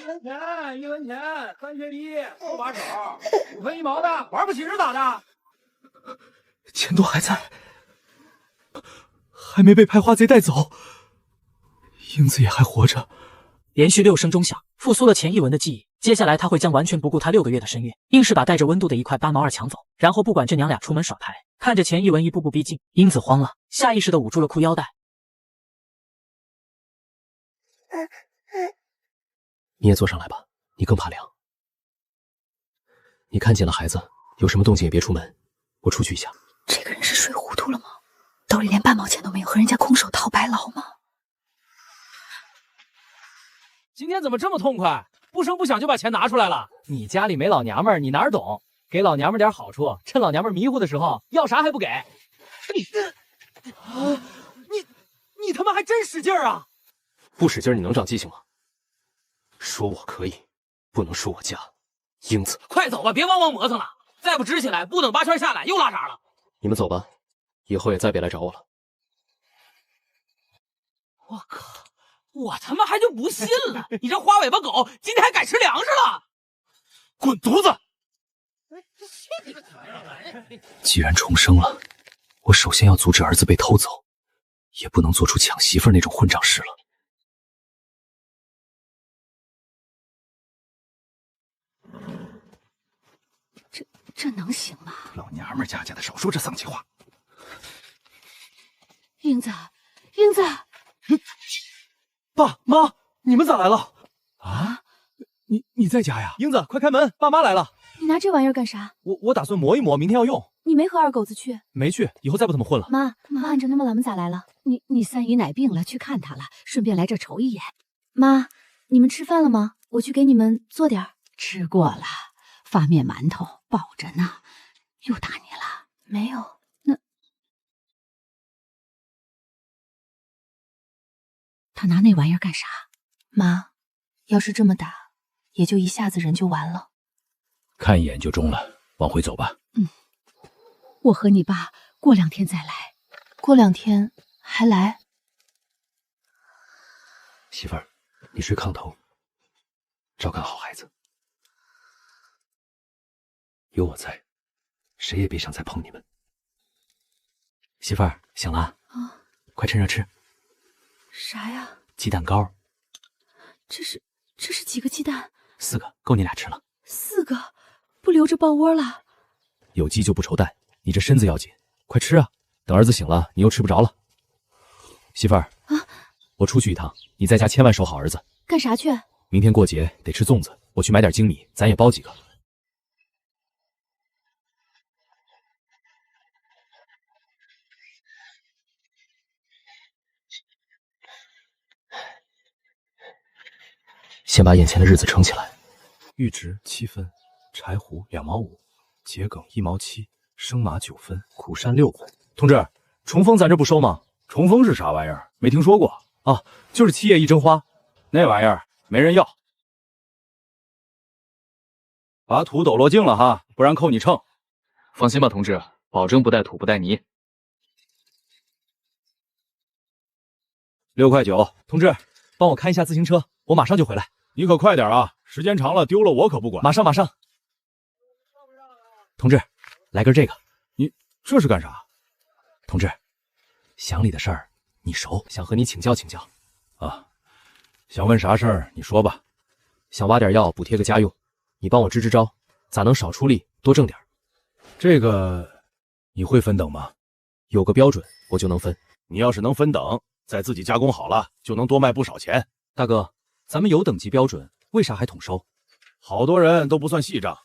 分钱，1文钱，3学期，手把手，5分1毛的，玩不起是咋的？钱都还在，还没被派花贼带走，英子也还活着。连续6声钟响，复苏了钱一文的记忆。接下来他会将完全不顾他6个月的身孕，硬是把带着温度的一块8毛2抢走，然后不管这娘俩出门耍牌。看着钱一文一步步逼近，英子慌了，下意识地捂住了裤腰带。你也坐上来吧，你更怕凉。你看见了孩子，有什么动静也别出门，我出去一下。这个人是睡糊涂了吗？兜里连半毛钱都没有，和人家空手套白狼吗？今天怎么这么痛快？不声不响就把钱拿出来了。你家里没老娘们儿，你哪儿懂？给老娘们点好处，趁老娘们迷糊的时候，要啥还不给？你他妈还真使劲啊！不使劲你能长记性吗？说我可以，不能说我家。英子，快走吧，别汪汪磨蹭了。再不支起来，不等8圈下来又拉闸了。你们走吧，以后也再别来找我了。我靠！我他妈还就不信了，你这花尾巴狗今天还改吃粮食了！滚犊子！既然重生了，我首先要阻止儿子被偷走，也不能做出抢媳妇那种混账事了。这能行吗？老娘们家的，少说这丧气话。英子，英子，爸妈，你们咋来了？啊，你在家呀？英子，快开门，爸妈来了。你拿这玩意儿干啥？我打算磨一磨，明天要用。你没和二狗子去？没去，以后再不怎么混了。妈，按着那么咱们咋来了？你三姨奶病了，去看她了，顺便来这瞅一眼。妈，你们吃饭了吗？我去给你们做点儿。吃过了，发面馒头保着呢。又打你了？没有。他拿那玩意儿干啥？妈，要是这么打，也就一下子人就完了。看一眼就中了，往回走吧。我和你爸过2天再来。过2天还来？媳妇儿，你睡炕头，照看好孩子。有我在，谁也别想再碰你们。媳妇儿，醒了啊？快趁热吃。啥呀？鸡蛋糕。这是几个鸡蛋？4个，够你俩吃了。4个，不留着抱窝了。有鸡就不愁蛋，你这身子要紧，快吃啊！等儿子醒了，你又吃不着了。媳妇儿啊，我出去一趟，你在家千万守好儿子。干啥去？明天过节得吃粽子，我去买点精米，咱也包几个。先把眼前的日子撑起来。玉植7分，柴胡2毛5，桔梗1毛7，生麻9分，苦杉6分。同志，重丰咱这不收吗？重丰是啥玩意儿？没听说过啊，就是7叶一蒸花，那玩意儿没人要。把土抖落净了哈，不然扣你秤。放心吧，同志，保证不带土不带泥。6块9，同志，帮我看一下自行车，我马上就回来。你可快点啊，时间长了丢了我可不管。马上。同志，来根这个。你这是干啥？同志，乡里的事儿你熟，想和你请教请教。啊，想问啥事儿你说吧。想挖点药补贴个家用，你帮我支支招，咋能少出力多挣点？这个你会分等吗？有个标准我就能分。你要是能分等，再自己加工好了，就能多卖不少钱。大哥，咱们有等级标准，为啥还统收？好多人都不算细账，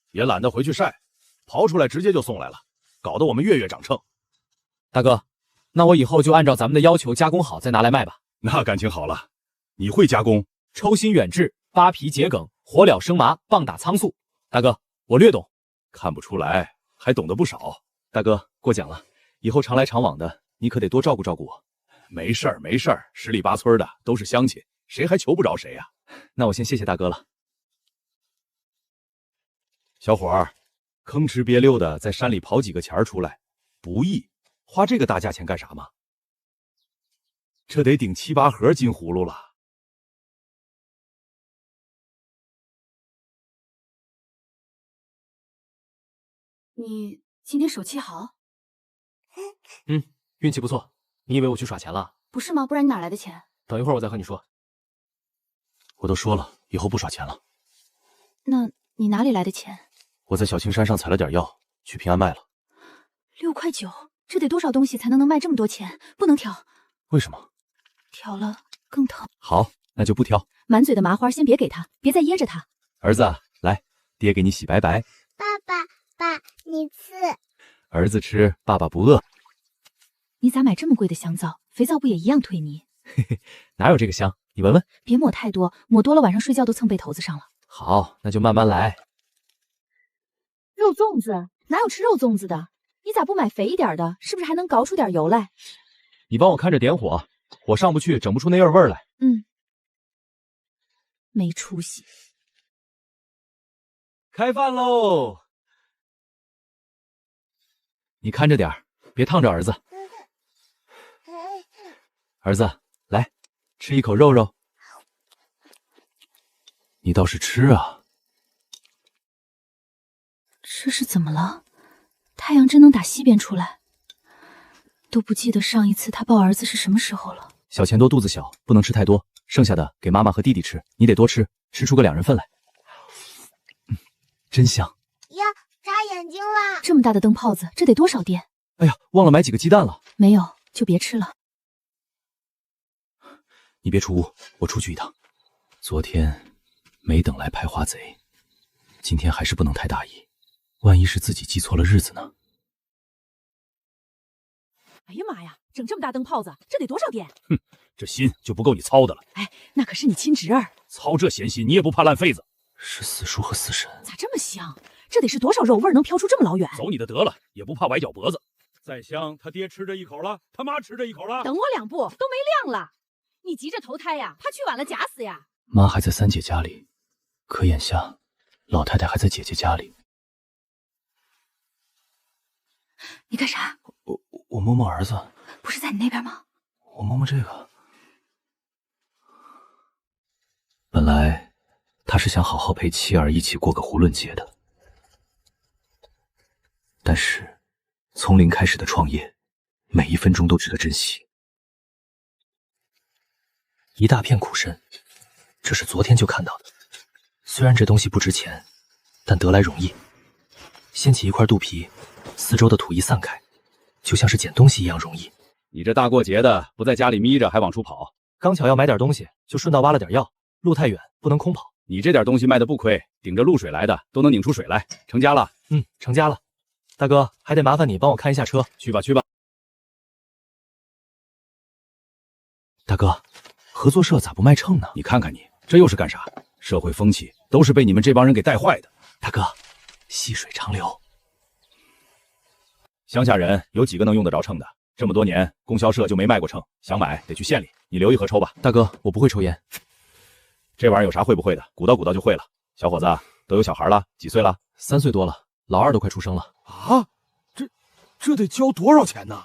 也懒得回去晒，刨出来直接就送来了，搞得我们月涨秤。大哥，那我以后就按照咱们的要求加工好再拿来卖吧。那感情好了，你会加工？抽心远志、扒皮桔梗、火燎生麻、棒打苍素。大哥，我略懂。看不出来，还懂得不少。大哥，过奖了，以后常来常往的，你可得多照顾照顾我。没事儿，十里八村的都是乡亲，谁还求不着谁呀？那我先谢谢大哥了。小伙儿，吭哧瘪溜的在山里刨几个钱出来，不易，花这个大价钱干啥嘛？这得顶7、8盒金葫芦了。你今天手气好？运气不错。你以为我去耍钱了？不是吗？不然你哪来的钱？等一会儿我再和你说。我都说了，以后不耍钱了。那你哪里来的钱我在小青山上采了点药，去平安卖了。？6.9块，这得多少东西才能卖这么多钱？不能挑，为什么？挑了更疼。好，那就不挑。满嘴的麻花先别给他，别再噎着他。儿子，来，爹给你洗白白。爸，你吃。儿子吃，爸爸不饿。你咋买这么贵的香皂？肥皂不也一样推泥？哪有这个香？你闻闻。别抹太多，抹多了晚上睡觉都蹭被头子上了。好，那就慢慢来。肉粽子哪有吃肉粽子的？你咋不买肥一点的？是不是还能搞出点油来？你帮我看着点火，火上不去，整不出那样味儿来。没出息。开饭喽！你看着点儿，别烫着儿子。儿子，来，吃一口肉肉。你倒是吃啊！这是怎么了？太阳真能打西边出来？都不记得上一次他抱儿子是什么时候了。小钱多肚子小，不能吃太多，剩下的给妈妈和弟弟吃，你得多吃，吃出个2人份来。真香！呀，眨眼睛啦！这么大的灯泡子，这得多少电？哎呀，忘了买几个鸡蛋了。没有，就别吃了。你别出屋，我出去一趟。昨天没等来拍花贼，今天还是不能太大意，万一是自己记错了日子呢？哎呀妈呀，整这么大灯泡子，这得多少电？哼，这心就不够你操的了。哎，那可是你亲侄儿，操这闲心，你也不怕烂痱子？是四叔和四婶。咋这么香？这得是多少肉味能飘出这么老远？走你的得了，也不怕崴脚脖子。再香，他爹吃这一口了，他妈吃这一口了。等我2步，都没亮了。你急着投胎呀？怕去晚了假死呀？妈还在三姐家里，可眼下老太太还在姐姐家里。你干啥？我摸摸儿子。不是在你那边吗？我摸摸这个。本来他是想好好陪妻儿一起过个囫囵节的，但是从零开始的创业，每一分钟都值得珍惜。一大片苦参，这是昨天就看到的。虽然这东西不值钱，但得来容易。掀起一块肚皮，四周的土一散开，就像是捡东西一样容易。你这大过节的，不在家里眯着，还往出跑，刚巧要买点东西，就顺道挖了点药。路太远，不能空跑。你这点东西卖的不亏，顶着露水来的都能拧出水来。成家了？成家了。大哥，还得麻烦你帮我看一下车。去吧去吧。大哥，合作社咋不卖秤呢？你看看你，这又是干啥？社会风气都是被你们这帮人给带坏的。大哥，细水长流。乡下人有几个能用得着秤的？这么多年，供销社就没卖过秤，想买得去县里。你留一盒抽吧。大哥，我不会抽烟。这玩意儿有啥会不会的？鼓捣就会了。小伙子都有小孩了，几岁了？3岁多了，老二都快出生了。啊，这得交多少钱呢？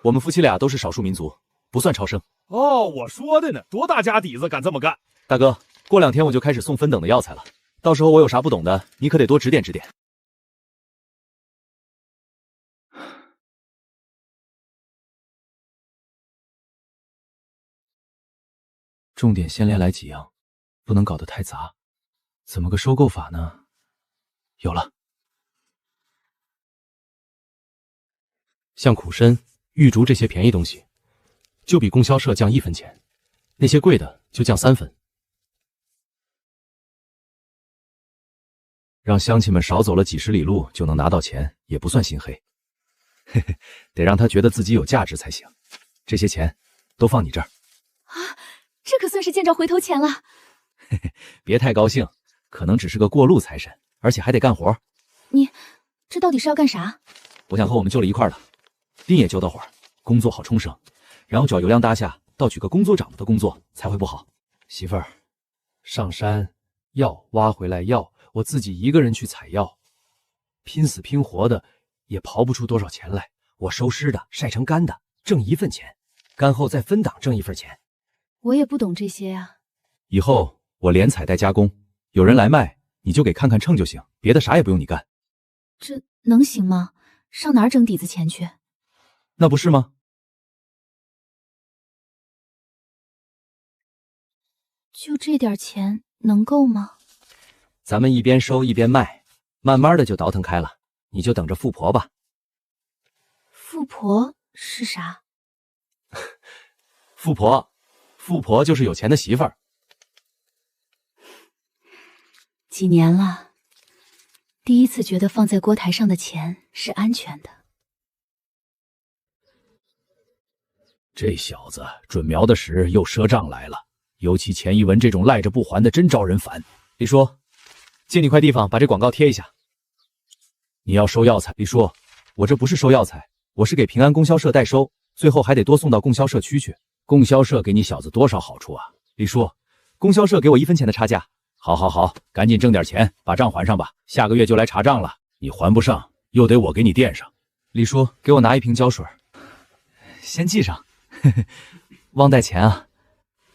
我们夫妻俩都是少数民族，不算超生。哦，我说的呢，多大家底子敢这么干？大哥，过2天我就开始送分等的药材了，到时候我有啥不懂的，你可得多指点指点。重点先来几样，不能搞得太杂。怎么个收购法呢？有了，像苦参、玉竹这些便宜东西，就比供销社降1分钱；那些贵的就降3分，让乡亲们少走了几十里路就能拿到钱，也不算心黑。嘿嘿，得让他觉得自己有价值才行。这些钱都放你这儿啊，这可算是见着回头钱了。嘿嘿，别太高兴，可能只是个过路财神，而且还得干活。你这到底是要干啥？我想和我们就了一块儿的，丁也就到会儿，工作好冲生，然后脚油量搭下，倒取个工作长的工作才会不好。媳妇儿，上山药挖回来药，我自己一个人去采药，拼死拼活的也刨不出多少钱来。我收湿的晒成干的，挣1分钱，干后再分档挣1份钱。我也不懂这些呀。以后我连采带加工，有人来卖，你就给看看秤就行，别的啥也不用你干。能行吗？上哪儿整底子钱去？那不是吗？就这点钱能够吗？咱们一边收一边卖，慢慢的就倒腾开了。你就等着富婆吧。富婆是啥？富婆就是有钱的媳妇儿。几年了，第一次觉得放在锅台上的钱是安全的。这小子准瞄的时又赊账来了，尤其钱一文这种赖着不还的，真招人烦。李叔，借你块地方，把这广告贴一下。你要收药材？李叔，我这不是收药材，我是给平安供销社代收，最后还得多送到供销社区去。供销社给你小子多少好处啊？李叔，供销社给我1分钱的差价。好，赶紧挣点钱，把账还上吧。下个月就来查账了，你还不上，又得我给你垫上。李叔，给我拿1瓶胶水，先记上。忘带钱啊。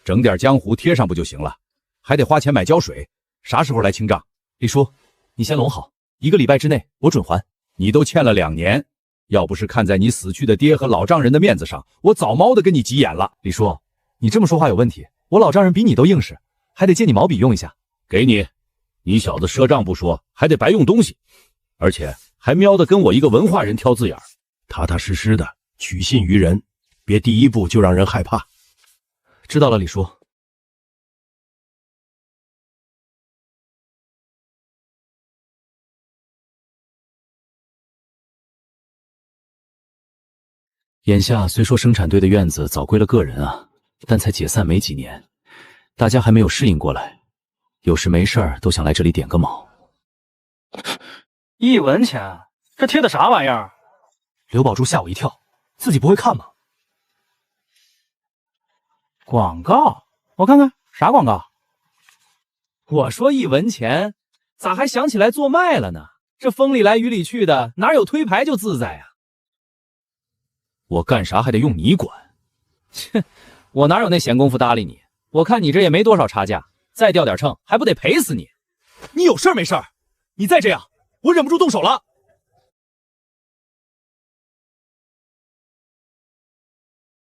整点浆糊贴上不就行了？还得花钱买胶水，啥时候来清账？李叔，你先拢好，1个礼拜之内我准还。你都欠了2年，要不是看在你死去的爹和老丈人的面子上，我早猫的跟你急眼了。李叔，你这么说话有问题，我老丈人比你都硬实，还得借你毛笔用一下。给你，你小子赊账不说，还得白用东西，而且还瞄的跟我一个文化人挑字眼儿，踏踏实实的取信于人，别第一步就让人害怕。知道了，李叔。眼下虽说生产队的院子早归了个人啊，但才解散没几年，大家还没有适应过来，有事没事儿都想来这里点个卯。1文钱，这贴的啥玩意儿？刘宝珠吓我一跳，自己不会看吗？广告，我看看啥广告？我说1文钱，咋还想起来做卖了呢？这风里来雨里去的，哪有推牌就自在啊？我干啥还得用你管？切，我哪有那闲工夫搭理你？我看你这也没多少差价，再掉点秤还不得赔死你？你有事儿没事儿？你再这样，我忍不住动手了。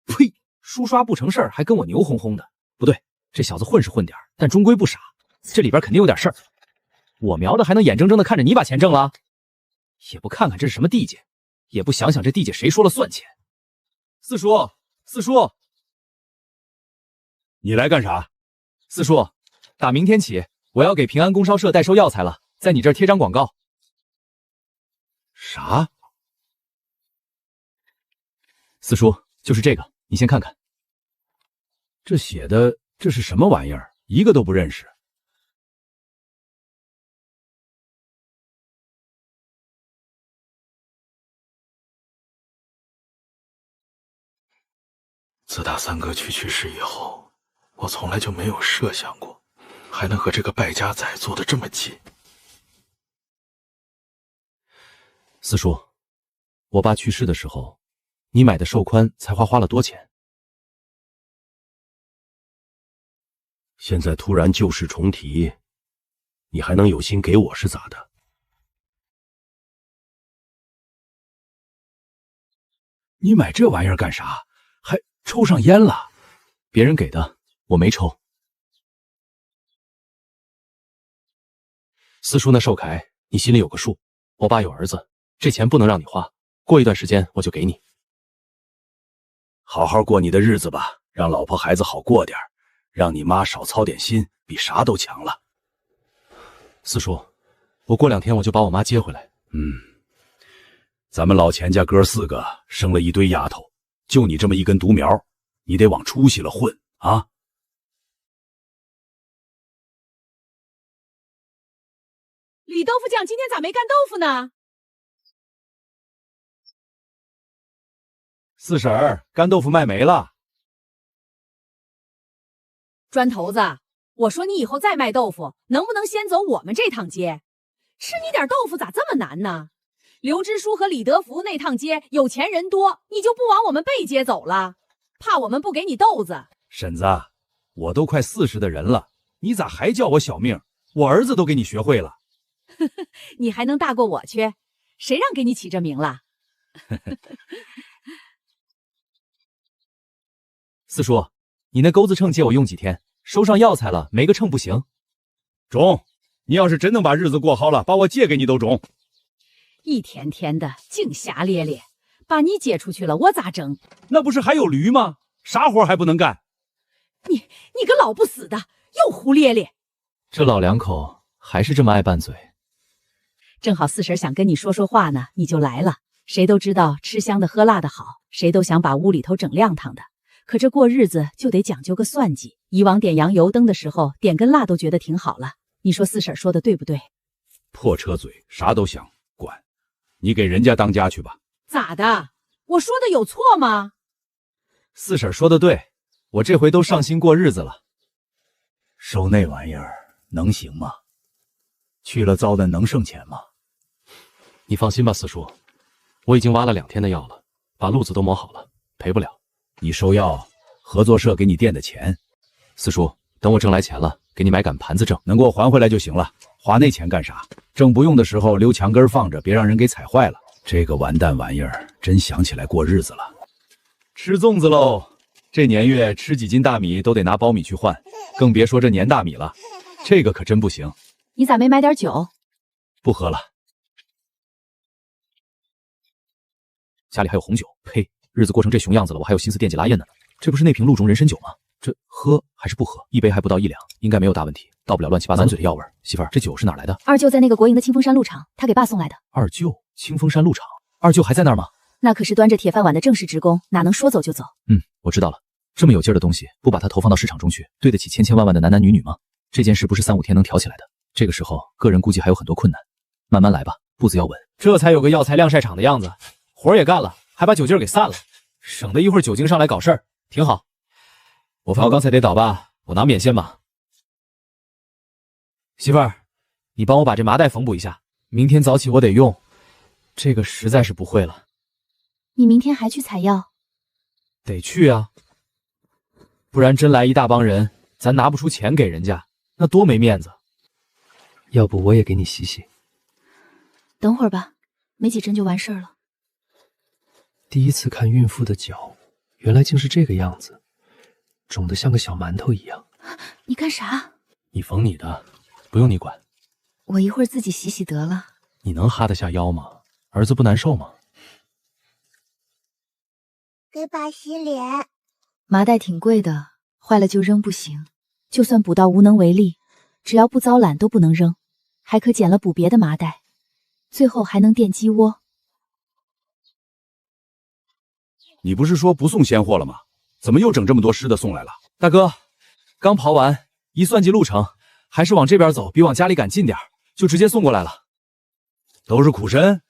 呸！书刷不成事儿，还跟我牛哄哄的。不对，这小子混是混点，但终归不傻，这里边肯定有点事儿。我瞄的还能眼睁睁的看着你把钱挣了，也不看看这是什么地界，也不想想这地界谁说了算钱。四叔，你来干啥？四叔，打明天起，我要给平安供销社代收药材了，在你这儿贴张广告。啥？四叔，就是这个，你先看看。这写的这是什么玩意儿？一个都不认识。自打三哥去世以后，我从来就没有设想过，还能和这个败家仔做得这么近。四叔，我爸去世的时候，你买的寿宽才花了多钱？现在突然旧事重提，你还能有心给我是咋的？你买这玩意儿干啥？还抽上烟了？别人给的，我没抽。四叔那寿铠，你心里有个数。我爸有儿子，这钱不能让你花，过一段时间我就给你。好好过你的日子吧，让老婆孩子好过点，让你妈少操点心，比啥都强了。四叔，我过2天我就把我妈接回来。咱们老钱家哥4个生了一堆丫头，就你这么一根独苗，你得往出息了混啊！李豆腐酱今天咋没干豆腐呢？四婶儿，干豆腐卖没了。砖头子，我说你以后再卖豆腐，能不能先走我们这趟街？吃你点豆腐咋这么难呢？刘支书和李德福那趟街有钱人多，你就不往我们背街走了？怕我们不给你豆子？婶子，我都快40的人了，你咋还叫我小命？我儿子都给你学会了。你还能大过我去？谁让给你起这名了？四叔，你那钩子秤借我用几天，收上药材了，没个秤不行。中，你要是真能把日子过好了，把我借给你都中。一天天的净瞎咧咧，把你接出去了，我咋整？那不是还有驴吗？啥活还不能干？你个老不死的，又胡咧咧。这老两口还是这么爱拌嘴。正好四婶想跟你说说话呢，你就来了。谁都知道吃香的喝辣的好，谁都想把屋里头整亮堂的。可这过日子就得讲究个算计。以往点洋油灯的时候，点根蜡都觉得挺好了。你说四婶说的对不对？破车嘴，啥都想管。你给人家当家去吧。咋的？我说的有错吗？四婶说的对，我这回都上心过日子了。收那玩意儿能行吗？去了糟的能剩钱吗？你放心吧，四叔，我已经挖了2天的药了，把路子都磨好了，赔不了。你收药，合作社给你垫的钱。四叔，等我挣来钱了，给你买杆盘子挣，能给我还回来就行了。花那钱干啥？挣不用的时候留墙根放着，别让人给踩坏了。这个完蛋玩意儿，真想起来过日子了。吃粽子喽！这年月吃几斤大米都得拿苞米去换，更别说这年大米了。这个可真不行。你咋没买点酒？不喝了。家里还有红酒，呸！日子过成这熊样子了，我还有心思惦记拉宴呢。这不是那瓶鹿中人参酒吗？这喝还是不喝？一杯还不到1两，应该没有大问题，到不了乱七八糟嘴的药味。媳妇儿，这酒是哪来的？二舅在那个国营的清风山鹿场，他给爸送来的。二舅，清风山鹿场，二舅还在那儿吗？那可是端着铁饭碗的正式职工，哪能说走就走？我知道了。这么有劲儿的东西，不把它投放到市场中去，对得起千千万万的男男女女吗？这件事不是3、5天能挑起来的。这个时候，个人估计还有很多困难，慢慢来吧，步子要稳。这才有个药材晾晒场的样子，活也干了，还把酒劲儿给散了，省得一会儿酒精上来搞事儿，挺好。我饭刚才得倒吧，我拿免线吧。媳妇儿，你帮我把这麻袋缝补一下，明天早起我得用。这个实在是不会了。你明天还去采药？得去啊，不然真来一大帮人，咱拿不出钱给人家，那多没面子。要不我也给你洗洗。等会儿吧，没几针就完事儿了。第一次看孕妇的脚，原来竟是这个样子，肿得像个小馒头一样。你干啥？你缝你的，不用你管。我一会儿自己洗洗得了。你能哈得下腰吗？儿子不难受吗？给爸洗脸。麻袋挺贵的，坏了就扔不行。就算补到无能为力，只要不遭懒都不能扔，还可捡了补别的麻袋，最后还能垫鸡窝。你不是说不送鲜货了吗？怎么又整这么多湿的送来了？大哥，刚刨完，一算计路程，还是往这边走比往家里赶近点，就直接送过来了。都是苦参？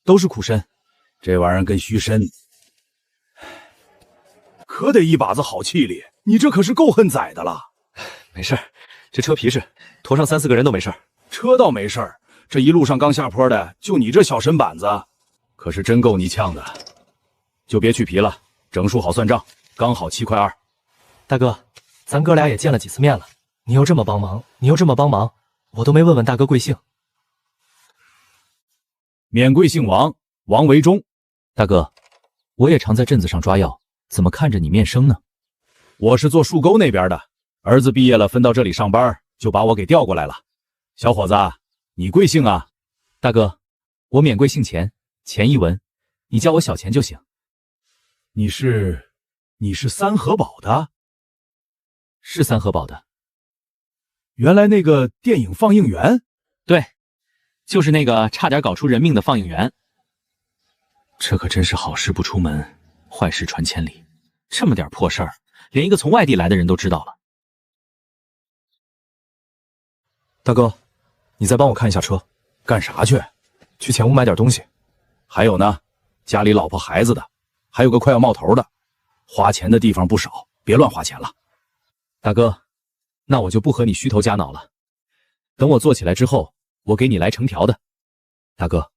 都是苦参。这玩意儿跟虚参，可得一把子好气力。你这可是够恨宰的了。没事，这车皮实，驮上3、4个人都没事。车倒没事，这一路上刚下坡的，就你这小身板子，可是真够你呛的。就别去皮了，整数好算账，刚好7块2。大哥，咱哥俩也见了几次面了，你又这么帮忙，我都没问问大哥贵姓。免贵姓王，王维忠。大哥，我也常在镇子上抓药，怎么看着你面生呢？我是做树沟那边的，儿子毕业了分到这里上班，就把我给调过来了。小伙子，你贵姓啊？大哥，我免贵姓钱，钱一文，你叫我小钱就行。你是三合堡的？是三合堡的。原来那个电影放映员？对，就是那个差点搞出人命的放映员。这可真是好事不出门，坏事传千里。这么点破事儿，连一个从外地来的人都知道了。大哥，你再帮我看一下车。干啥去？去前屋买点东西。还有呢，家里老婆孩子的，还有个快要冒头的，花钱的地方不少，别乱花钱了。大哥，那我就不和你虚头假脑了。等我做起来之后，我给你来成条的。大哥，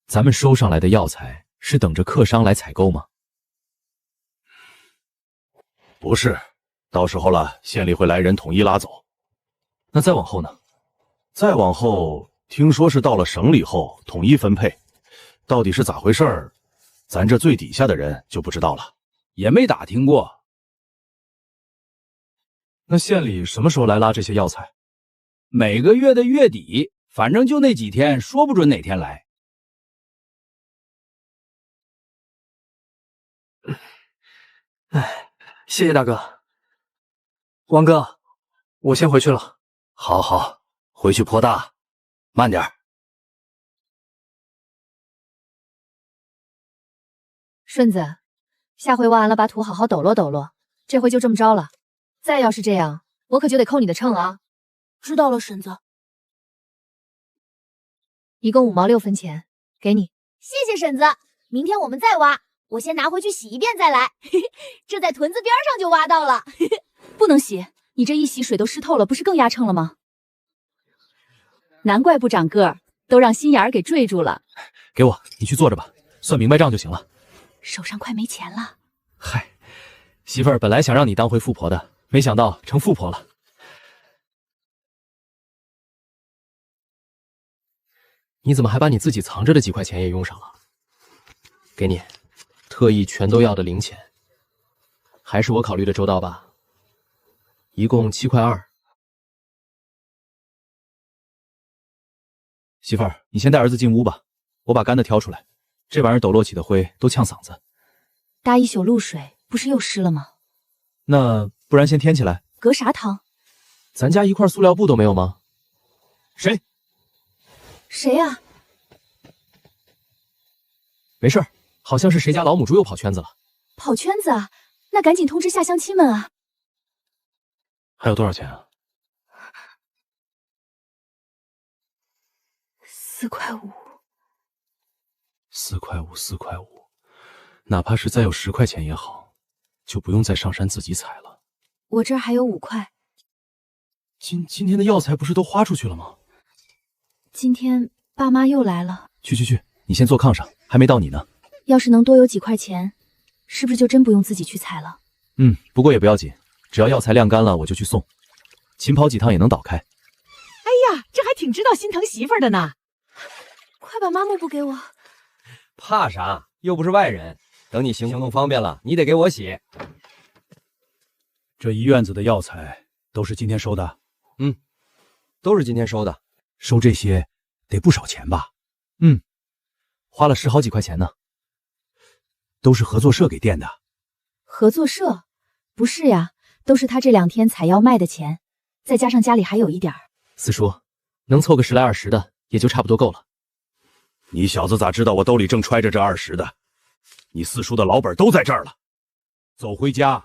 咱们收上来的药材是等着客商来采购吗？不是，到时候了，县里会来人统一拉走。那再往后呢？再往后，听说是到了省里后统一分配，到底是咋回事儿，咱这最底下的人就不知道了，也没打听过。那县里什么时候来拉这些药材？每个月的月底，反正就那几天，说不准哪天来。哎，谢谢大哥。王哥，我先回去了。好好，回去坡大，慢点儿。顺子，下回挖完了把土好好抖落抖落，这回就这么着了。再要是这样，我可就得扣你的秤啊！知道了，婶子。一共5毛6分钱，给你。谢谢婶子，明天我们再挖，我先拿回去洗一遍再来。这在屯子边上就挖到了。不能洗，你这一洗水都湿透了，不是更压秤了吗？难怪不长个儿，都让心眼儿给坠住了。给我，你去坐着吧，算明白账就行了。手上快没钱了。嗨，媳妇儿本来想让你当回富婆的，没想到成富婆了。你怎么还把你自己藏着的几块钱也用上了？给你，特意全都要的零钱，还是我考虑的周到吧？一共7块2。媳妇儿，你先带儿子进屋吧，我把干的挑出来，这玩意儿抖落起的灰都呛嗓子。搭一宿露水，不是又湿了吗？那不然先添起来。隔啥汤？咱家一块塑料布都没有吗？谁？谁呀？没事儿，好像是谁家老母猪又跑圈子了。跑圈子啊？那赶紧通知下乡亲们啊！还有多少钱啊？4块5。4块5，4块5，哪怕是再有10块钱也好，就不用再上山自己采了。我这儿还有5块。今天的药材不是都花出去了吗？今天爸妈又来了。去，你先坐炕上，还没到你呢。要是能多有几块钱，是不是就真不用自己去采了？不过也不要紧，只要药材晾干了，我就去送。勤跑几趟也能倒开。哎呀，这还挺知道心疼媳妇儿的呢。快把抹布给我。怕啥？又不是外人。等你行动方便了，你得给我洗。这一院子的药材都是今天收的？都是今天收的。收这些得不少钱吧？花了10好几块钱呢。都是合作社给垫的。合作社？不是呀，都是他这2天采药卖的钱，再加上家里还有一点儿。四叔，能凑个10来20的，也就差不多够了。你小子咋知道我兜里正揣着这20的？你四叔的老本都在这儿了。走回家。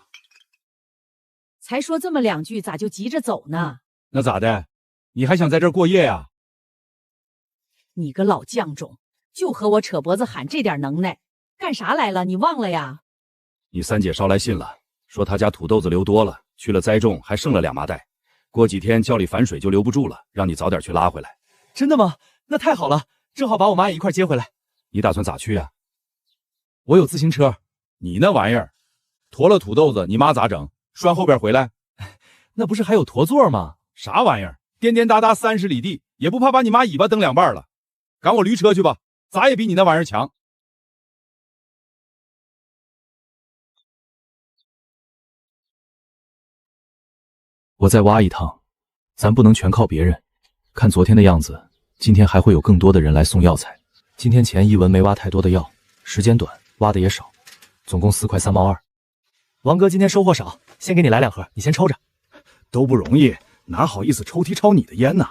才说这么2句，咋就急着走呢？那咋的？你还想在这儿过夜呀？你个老犟种，就和我扯脖子喊这点能耐，干啥来了？你忘了呀？你三姐捎来信了，说她家土豆子留多了，去了栽种，还剩了2麻袋，过几天窖里反水就留不住了，让你早点去拉回来。真的吗？那太好了，正好把我妈也一块接回来。你打算咋去呀？我有自行车。你那玩意儿，驮了土豆子，你妈咋整？拴后边回来？那不是还有驮座吗？啥玩意儿？颠颠哒哒30里地，也不怕把你妈尾巴蹬2半了？赶我驴车去吧，咋也比你那玩意儿强。我再挖一趟，咱不能全靠别人。看昨天的样子，今天还会有更多的人来送药材。今天钱一文没挖太多的药，时间短，挖的也少，总共4块3毛2。王哥今天收获少，先给你来2盒，你先抽着。都不容易，哪好意思抽屉抄你的烟呢？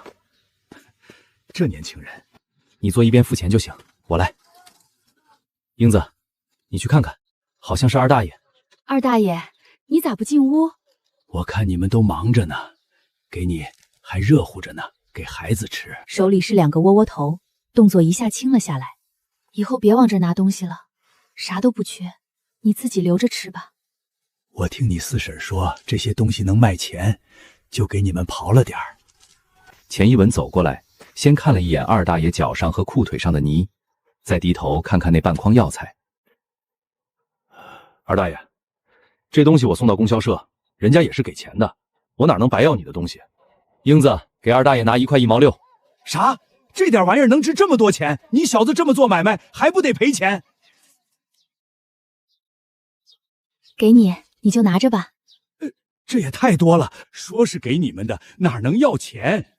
这年轻人，你坐一边付钱就行，我来。英子，你去看看，好像是二大爷。二大爷，你咋不进屋？我看你们都忙着呢，给你还热乎着呢，给孩子吃。手里是2个窝窝头，动作一下轻了下来。以后别往这拿东西了，啥都不缺，你自己留着吃吧。我听你四婶说这些东西能卖钱，就给你们刨了点儿。钱一文走过来，先看了一眼二大爷脚上和裤腿上的泥，再低头看看那半筐药材。二大爷，这东西我送到供销社，人家也是给钱的，我哪能白要你的东西？英子，给二大爷拿1块1毛6。啥？这点玩意儿能值这么多钱？你小子这么做买卖还不得赔钱？给你，你就拿着吧。这也太多了，说是给你们的，哪能要钱？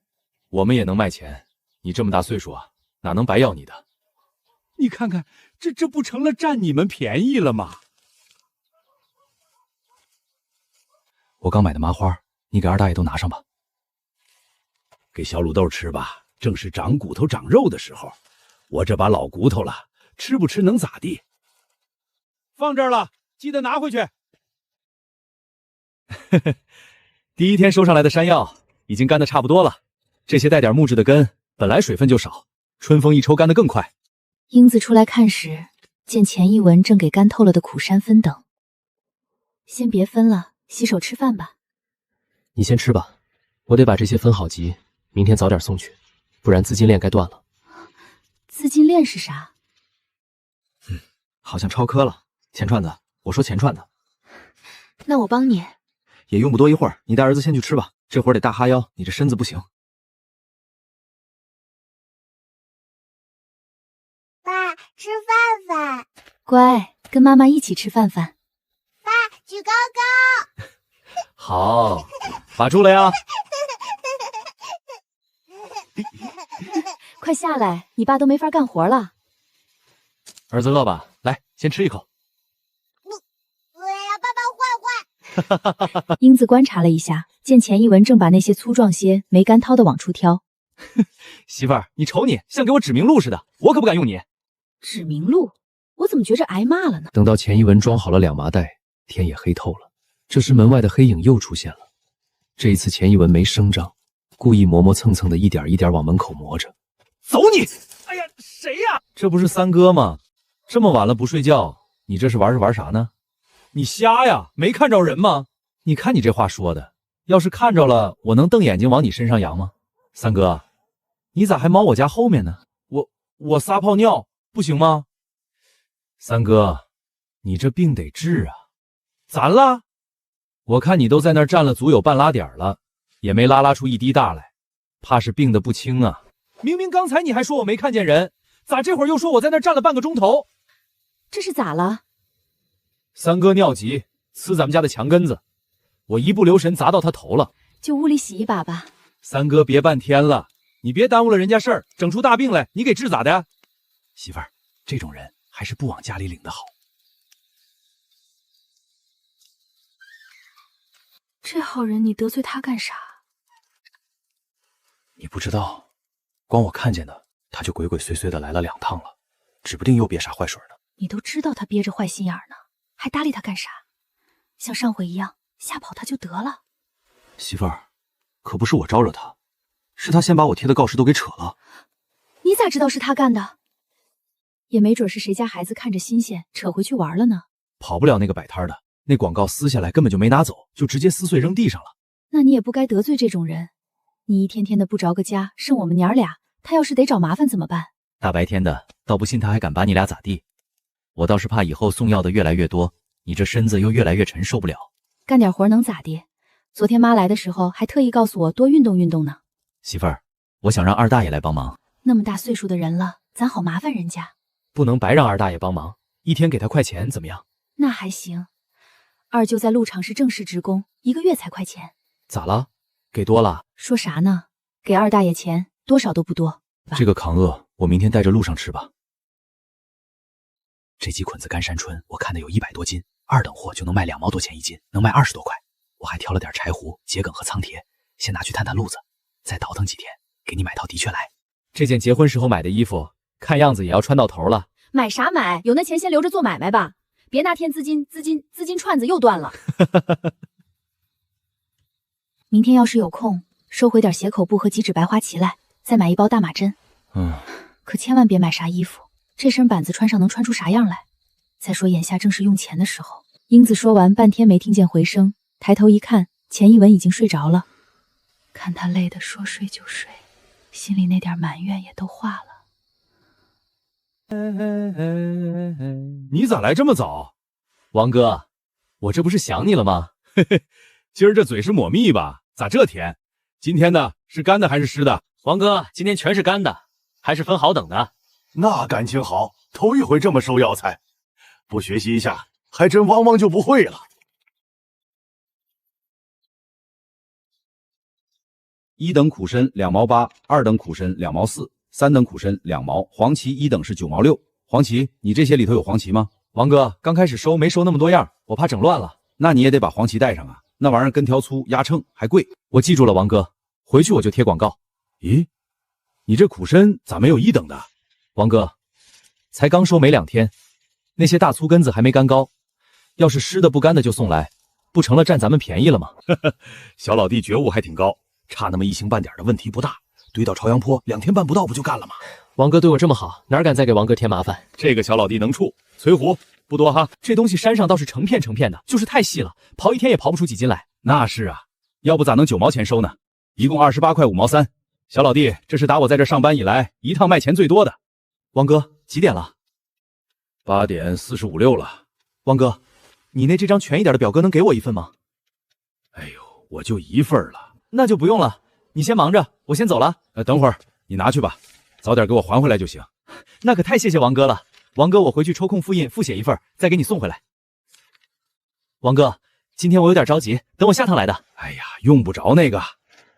我们也能卖钱，你这么大岁数啊，哪能白要你的？你看看，这不成了占你们便宜了吗？我刚买的麻花，你给二大爷都拿上吧。给小卤豆吃吧，正是长骨头长肉的时候。我这把老骨头了，吃不吃能咋地？放这儿了，记得拿回去。第一天收上来的山药已经干得差不多了，这些带点木质的根本来水分就少，春风一抽干得更快。英子出来看时，见钱一文正给干透了的苦山分等。先别分了，洗手吃饭吧。你先吃吧，我得把这些分好集，明天早点送去，不然资金链该断了。资金链是啥？好像超科了。钱串子，我说钱串子。那我帮你。也用不多一会儿，你带儿子先去吃吧，这会儿得大哈腰，你这身子不行。爸，吃饭饭。乖，跟妈妈一起吃饭饭。爸，举高高。好，把住了呀。快下来，你爸都没法干活了。儿子饿吧？来，先吃一口。我要爸爸坏坏。英子观察了一下，见钱一文正把那些粗壮些、没干掏的往出挑。媳妇儿，你瞅你，像给我指明路似的，我可不敢用你。指明路？我怎么觉着挨骂了呢？等到钱一文装好了2麻袋，天也黑透了。这时门外的黑影又出现了。这一次钱一文没声张，故意磨磨蹭蹭的一点一点往门口磨着。走你！哎呀，谁呀？这不是三哥吗？这么晚了不睡觉，你这是玩啥呢？你瞎呀？没看着人吗？你看你这话说的，要是看着了，我能瞪眼睛往你身上扬吗？三哥，你咋还猫我家后面呢？我撒泡尿不行吗？三哥，你这病得治啊！咋了？我看你都在那儿站了足有半拉点了，也没拉出一滴大来，怕是病得不轻啊！明明刚才你还说我没看见人，咋这会儿又说我在那儿站了半个钟头？这是咋了？三哥尿急，呲咱们家的墙根子，我一不留神砸到他头了。就屋里洗一把吧。三哥别半天了，你别耽误了人家事儿，整出大病来，你给治咋的？媳妇儿，这种人还是不往家里领的好。这号人你得罪他干啥？你不知道，光我看见的，他就鬼鬼祟祟的来了2趟了，指不定又憋啥坏水呢。你都知道他憋着坏心眼呢，还搭理他干啥？像上回一样吓跑他就得了。媳妇儿，可不是我招惹他，是他先把我贴的告示都给扯了。你咋知道是他干的？也没准是谁家孩子看着新鲜，扯回去玩了呢。跑不了那个摆摊的，那广告撕下来根本就没拿走，就直接撕碎扔地上了。那你也不该得罪这种人。你一天天的不着个家，剩我们娘俩，他要是得找麻烦怎么办？大白天的，倒不信他还敢把你俩咋地。我倒是怕以后送药的越来越多，你这身子又越来越沉，受不了。干点活能咋地？昨天妈来的时候还特意告诉我多运动运动呢。媳妇儿，我想让二大爷来帮忙。那么大岁数的人了，咱好麻烦人家。不能白让二大爷帮忙，一天给他块钱怎么样？那还行。二舅在鹿场是正式职工，1个月才块钱。咋了？给多了？说啥呢？给二大爷钱多少都不多。这个扛饿，我明天带着路上吃吧。这几捆子干山椿，我看的有100多斤，2等货就能卖2毛多钱一斤，能卖20多块。我还挑了点柴胡、桔梗和苍铁，先拿去探探路子，再倒腾几天，给你买套的确来。这件结婚时候买的衣服，看样子也要穿到头了。买啥买？有那钱先留着做买卖吧，别哪天资金串子又断了。明天要是有空，收回点斜口布和几指白花旗来，再买1包大马针。可千万别买啥衣服，这身板子穿上能穿出啥样来？再说眼下正是用钱的时候。英子说完半天没听见回声，抬头一看，钱一文已经睡着了。看他累得说睡就睡，心里那点埋怨也都化了。你咋来这么早？王哥，我这不是想你了吗？嘿嘿，今儿这嘴是抹蜜吧？咋这甜？今天的是干的还是湿的？王哥，今天全是干的。还是分好等的。那感情好，头一回这么收药材，不学习一下，还真汪汪就不会了。1等苦参2毛8，2等苦参2毛4，3等苦参2毛，黄芪1等是9毛6。黄芪，你这些里头有黄芪吗？王哥，刚开始收没收那么多样，我怕整乱了。那你也得把黄芪带上啊，那玩意儿根条粗，压秤还贵。我记住了，王哥，回去我就贴广告。咦，你这苦参咋没有1等的？王哥，才刚收没2天，那些大粗根子还没干高，要是湿的不干的就送来，不成了占咱们便宜了吗？小老弟觉悟还挺高，差那么1星半点的问题不大，堆到朝阳坡2天半不到不就干了吗？王哥对我这么好，哪敢再给王哥添麻烦？这个小老弟能处，翠湖不多哈。这东西山上倒是成片成片的，就是太细了，刨一天也刨不出几斤来。那是啊，要不咋能9毛钱收呢？一共28块5毛3。小老弟，这是打我在这上班以来一趟卖钱最多的。王哥，几点了？8点45、6了。王哥，你那这张全一点的表格能给我一份吗？哎呦，我就1份了。那就不用了，你先忙着，我先走了。等会儿你拿去吧，早点给我还回来就行。那可太谢谢王哥了。王哥，我回去抽空复印复写一份，再给你送回来。王哥，今天我有点着急，等我下趟来的。哎呀，用不着那个。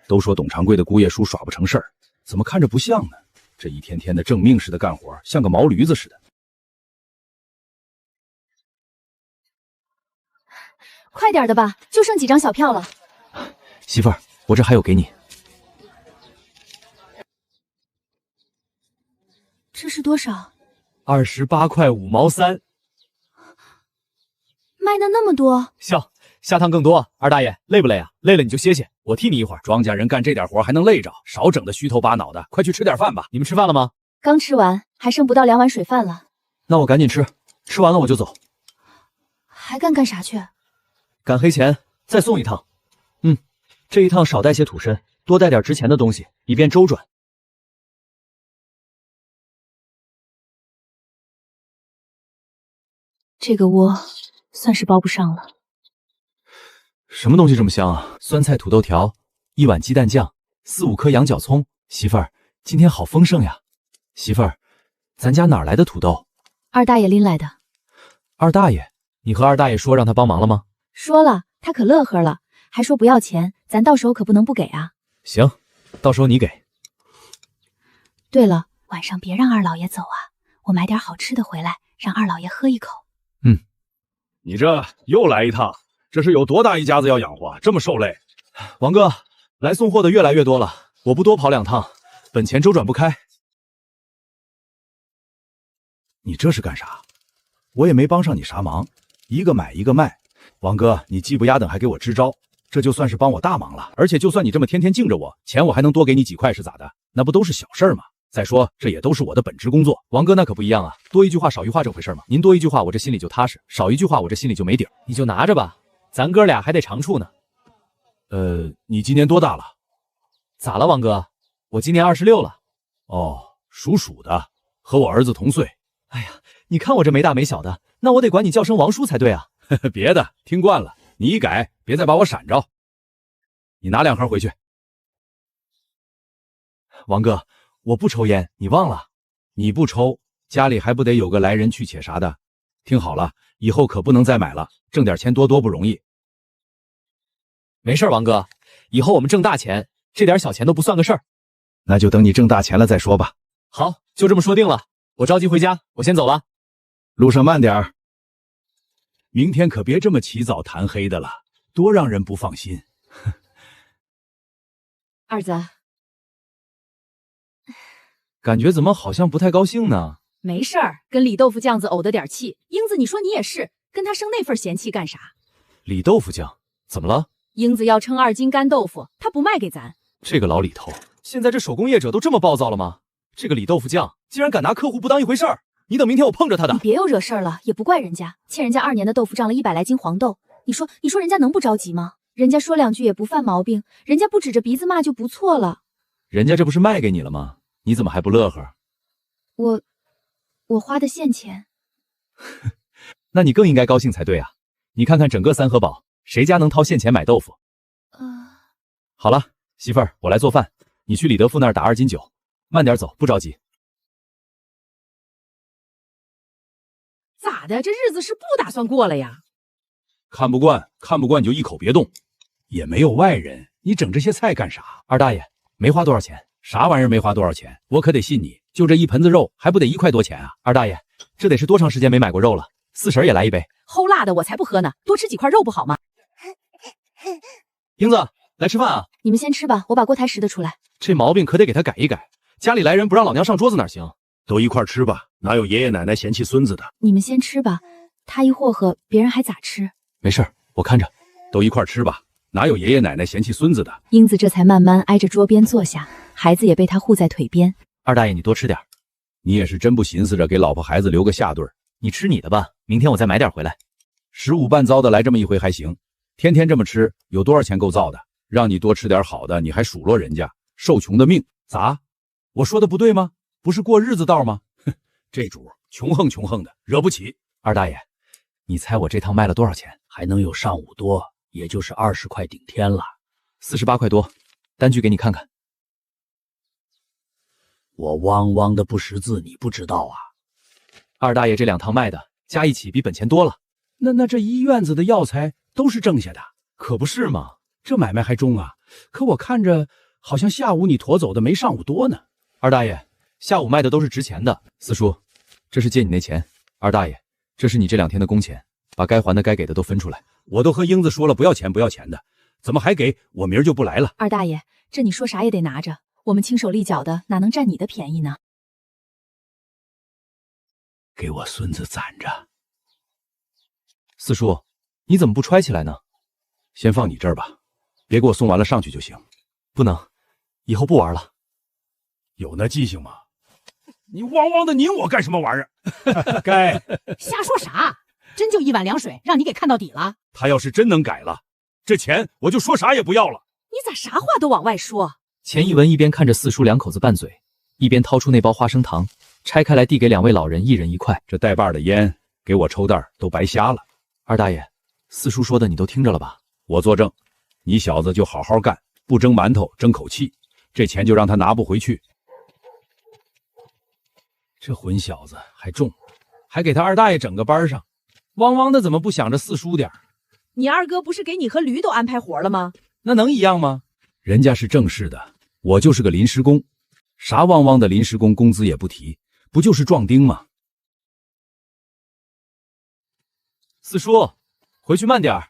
都说董长贵的姑爷叔耍不成事儿，怎么看着不像呢？这一天天的正命似的干活，像个毛驴子似的。快点的吧，就剩几张小票了。媳妇儿，我这还有给你。这是多少？28块5毛3。卖的那么多？笑，下趟更多。二大爷，累不累啊？累了你就歇歇，我替你一会儿。庄稼人干这点活还能累着？少整的虚头巴脑的，快去吃点饭吧。你们吃饭了吗？刚吃完，还剩不到2碗水饭了。那我赶紧吃，吃完了我就走。还干啥去？赶黑钱，再送一趟。这一趟少带些土参，多带点值钱的东西，以便周转。这个窝算是包不上了。什么东西这么香啊？酸菜土豆条，1碗鸡蛋酱，4、5颗羊角葱。媳妇儿，今天好丰盛呀！媳妇儿，咱家哪来的土豆？二大爷拎来的。二大爷，你和二大爷说让他帮忙了吗？说了，他可乐呵了，还说不要钱，咱到时候可不能不给啊。行，到时候你给。对了，晚上别让二老爷走啊，我买点好吃的回来，让二老爷喝一口。你这又来一趟，这是有多大一家子要养活，这么受累？王哥，来送货的越来越多了，我不多跑2趟，本钱周转不开。你这是干啥？我也没帮上你啥忙，一个买一个卖。王哥，你技不压等还给我支招，这就算是帮我大忙了。而且就算你这么天天敬着我，钱我还能多给你几块是咋的？那不都是小事儿吗？再说这也都是我的本职工作。王哥那可不一样啊，多一句话少一句话这回事吗？您多一句话我这心里就踏实，少一句话我这心里就没底儿。你就拿着吧，咱哥俩还得长处呢。你今年多大了？咋了，王哥？我今年26了。哦，属鼠的，和我儿子同岁。哎呀，你看我这没大没小的，那我得管你叫声王叔才对啊。别的听惯了，你一改，别再把我闪着。你拿2盒回去。王哥，我不抽烟，你忘了？你不抽，家里还不得有个来人去且啥的？听好了，以后可不能再买了，挣点钱多不容易。没事，王哥，以后我们挣大钱，这点小钱都不算个事儿。那就等你挣大钱了再说吧。好，就这么说定了。我着急回家，我先走了。路上慢点儿。明天可别这么起早贪黑的了，多让人不放心。二子，感觉怎么好像不太高兴呢？没事儿，跟李豆腐酱子怄得点气。英子，你说你也是，跟他生那份嫌弃干啥？李豆腐酱怎么了？英子要称2斤干豆腐，他不卖给咱。这个老李头，现在这手工业者都这么暴躁了吗？这个李豆腐酱竟然敢拿客户不当一回事儿！你等明天我碰着他的。你别又惹事儿了，也不怪人家，欠人家2年的豆腐涨了100来斤黄豆，你说人家能不着急吗？人家说2句也不犯毛病，人家不指着鼻子骂就不错了。人家这不是卖给你了吗？你怎么还不乐呵？我花的现钱。那你更应该高兴才对啊！你看看整个三河堡，谁家能掏现钱买豆腐？好了，媳妇儿，我来做饭，你去李德富那儿打2斤酒，慢点走，不着急。咋的？这日子是不打算过了呀？看不惯你就一口别动，也没有外人，你整这些菜干啥？二大爷，没花多少钱。啥玩意儿没花多少钱？我可得信你，就这一盆子肉还不得1块多钱啊？二大爷，这得是多长时间没买过肉了？四婶也来一杯。齁辣的我才不喝呢，多吃几块肉不好吗？英子，来吃饭啊！你们先吃吧，我把锅台拾掇出来。这毛病可得给他改一改。家里来人不让老娘上桌子哪行？都一块吃吧，哪有爷爷奶奶嫌弃孙子的？你们先吃吧，他一霍霍，别人还咋吃？没事，我看着。都一块吃吧，哪有爷爷奶奶嫌弃孙子的？英子这才慢慢挨着桌边坐下，孩子也被他护在腿边。二大爷，你多吃点。你也是真不寻思着给老婆孩子留个下顿？你吃你的吧，明天我再买点回来。十五半糟的来这么一回还行，天天这么吃，有多少钱够造的？让你多吃点好的，你还数落人家，受穷的命。咋？我说的不对吗？不是过日子道吗？哼，这主穷横的，惹不起。二大爷，你猜我这趟卖了多少钱？还能有上午多，也就是20块顶天了。48块多，单据给你看看。我汪汪的不识字，你不知道啊？二大爷这2趟卖的加一起比本钱多了。那这一院子的药材都是挣下的，可不是吗？这买卖还中啊？可我看着好像下午你驮走的没上午多呢。二大爷，下午卖的都是值钱的。四叔，这是借你那钱。二大爷，这是你这2天的工钱，把该还的该给的都分出来。我都和英子说了不要钱的，怎么还给？我明儿就不来了。二大爷，这你说啥也得拿着，我们轻手利脚的哪能占你的便宜呢？给我孙子攒着。四叔，你怎么不揣起来呢？先放你这儿吧，别给我送完了上去就行。不能，以后不玩了。有那记性吗？你汪汪的拧我干什么玩意儿？该瞎说啥？真就1碗凉水，让你给看到底了。他要是真能改了，这钱我就说啥也不要了。你咋啥话都往外说？钱一文一边看着四叔2口子拌嘴，一边掏出那包花生糖，拆开来递给2位老人1人1块。这带把的烟给我抽袋都白瞎了。二大爷，四叔说的你都听着了吧？我作证，你小子就好好干，不蒸馒头争口气，这钱就让他拿不回去。这混小子还中，还给他二大爷整个班上，汪汪的怎么不想着四叔点？你二哥不是给你和驴都安排活了吗？那能一样吗？人家是正式的，我就是个临时工，啥汪汪的临时工，工资也不提，不就是壮丁吗？四叔，回去慢点儿。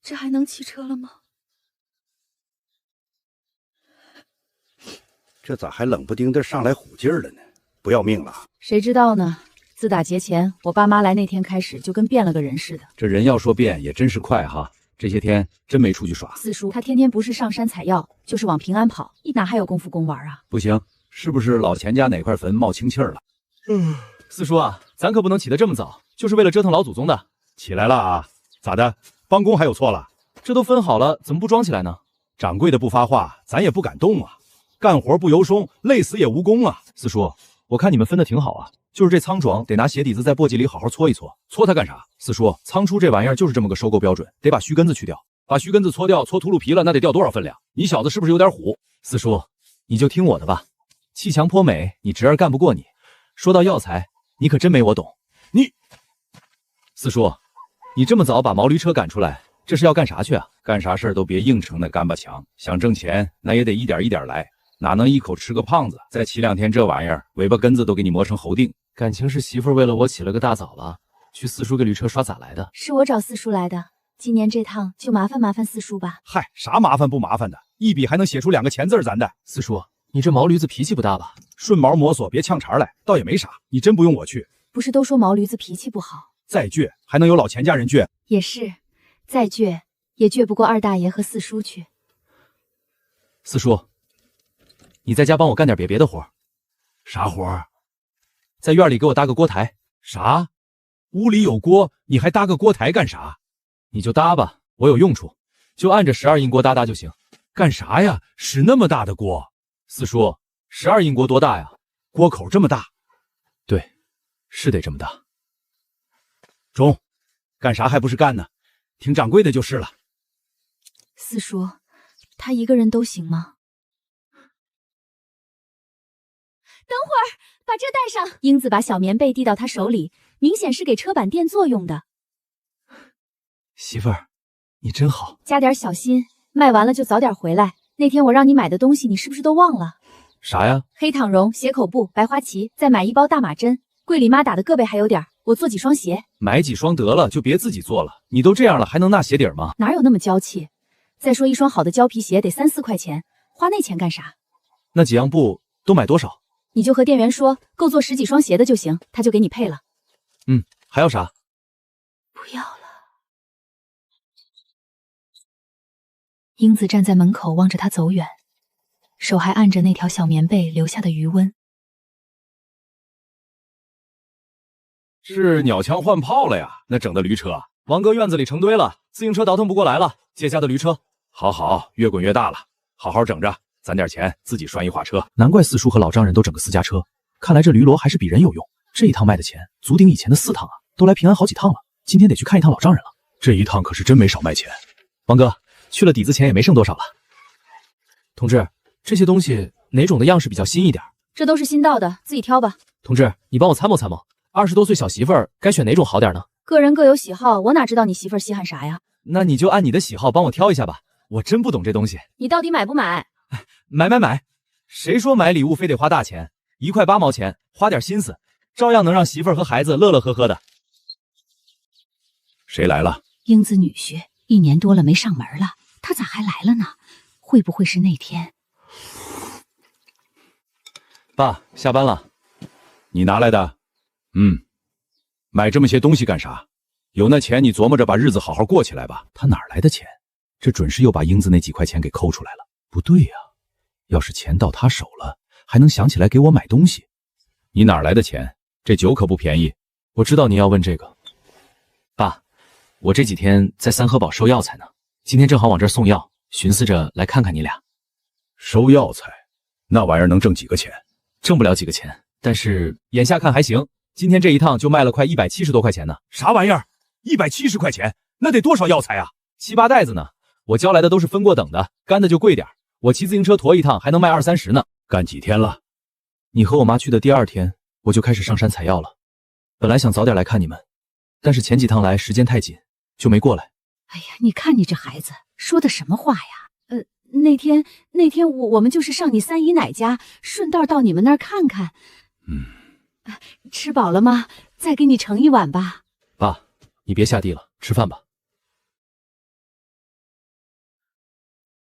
这还能骑车了吗？这咋还冷不丁的上来虎劲儿了呢？不要命了？谁知道呢？自打节前我爸妈来那天开始，就跟变了个人似的。这人要说变也真是快哈，这些天真没出去耍。四叔他天天不是上山采药，就是往平安跑，哪还有功夫公玩啊？不行，是不是老钱家哪块坟冒清气儿了？四叔啊，咱可不能起得这么早，就是为了折腾老祖宗的。起来了啊？咋的？帮工还有错了？这都分好了，怎么不装起来呢？掌柜的不发话，咱也不敢动啊。干活不由衷，累死也无功啊！四叔，我看你们分的挺好啊，就是这仓庄得拿鞋底子在簸箕里好好搓一搓。搓它干啥？四叔，仓出这玩意儿就是这么个收购标准，得把须根子去掉。把须根子搓掉，搓秃噜皮了，那得掉多少分量？你小子是不是有点虎？四叔，你就听我的吧，气强颇美，你侄儿干不过你。说到药材，你可真没我懂。四叔，你这么早把毛驴车赶出来，这是要干啥去啊？干啥事儿都别硬撑那干巴强，想挣钱那也得一点一点来。哪能一口吃个胖子？再骑2天这玩意儿，尾巴根子都给你磨成猴腚。感情是媳妇儿为了我起了个大早了，去四叔给驴车刷咋来的？是我找四叔来的，今年这趟就麻烦四叔吧。嗨，啥麻烦不麻烦的，一笔还能写出2个钱字咱的。四叔，你这毛驴子脾气不大吧？顺毛摸索，别呛茬来，倒也没啥。你真不用我去？不是都说毛驴子脾气不好？再倔还能有老钱家人倔？也是，再倔也倔不过二大爷和四叔去。四叔，你在家帮我干点别的活。啥活？在院里给我搭个锅台。啥？屋里有锅，你还搭个锅台干啥？你就搭吧，我有用处，就按着12英锅搭就行。干啥呀？使那么大的锅？四叔，12英锅多大呀？锅口这么大？对，是得这么大。中，干啥还不是干呢？听掌柜的就是了。四叔，他一个人都行吗？等会儿，把这带上。英子把小棉被递到他手里，明显是给车板垫作用的。媳妇儿，你真好。加点小心，卖完了就早点回来。那天我让你买的东西，你是不是都忘了？啥呀？黑躺绒、斜口布、白花旗，再买1包大马针。柜里妈打的硌背还有点，我做几双鞋。买几双得了，就别自己做了。你都这样了，还能纳鞋底吗？哪有那么娇气？再说一双好的胶皮鞋得3、4块钱，花那钱干啥？那几样布都买多少？你就和店员说，够做10几双鞋的就行，他就给你配了。还要啥？不要了。英子站在门口望着他走远，手还按着那条小棉被留下的余温。是鸟枪换炮了呀？那整的驴车，王哥院子里成堆了，自行车倒腾不过来了，借家的驴车。好，越滚越大了，好好整着，攒点钱自己拴一化车。难怪四叔和老丈人都整个私家车，看来这驴骡还是比人有用。这一趟卖的钱足顶以前的4趟啊，都来平安好几趟了。今天得去看一趟老丈人了，这一趟可是真没少卖钱。王哥，去了底子钱也没剩多少了。同志，这些东西哪种的样式比较新一点？这都是新到的，自己挑吧。同志，你帮我参谋参谋，20多岁小媳妇儿该选哪种好点呢？个人各有喜好，我哪知道你媳妇儿稀罕啥呀？那你就按你的喜好帮我挑一下吧，我真不懂这东西。你到底买不买？买！谁说买礼物非得花大钱？1块8毛钱，花点心思，照样能让媳妇儿和孩子乐乐呵呵的。谁来了？英子女婿1年多了没上门了，他咋还来了呢？会不会是那天？爸，下班了。你拿来的？买这么些东西干啥？有那钱你琢磨着把日子好好过起来吧。他哪来的钱？这准是又把英子那几块钱给抠出来了。不对呀，要是钱到他手了，还能想起来给我买东西。你哪来的钱？这酒可不便宜。我知道你要问这个。爸，我这几天在三合堡收药材呢，今天正好往这儿送药，寻思着来看看你俩。收药材，那玩意儿能挣几个钱？挣不了几个钱，但是眼下看还行。今天这一趟就卖了快170多块钱呢。啥玩意儿？170块钱？那得多少药材啊？7、8袋子呢。我交来的都是分过等的，干的就贵点。我骑自行车驮一趟还能卖20、30呢。干几天了？你和我妈去的第2天，我就开始上山采药了。本来想早点来看你们，但是前几趟来时间太紧，就没过来。哎呀，你看你这孩子说的什么话呀？那天我们就是上你三姨奶家，顺道到你们那儿看看。吃饱了吗？再给你盛一碗吧。爸，你别下地了，吃饭吧。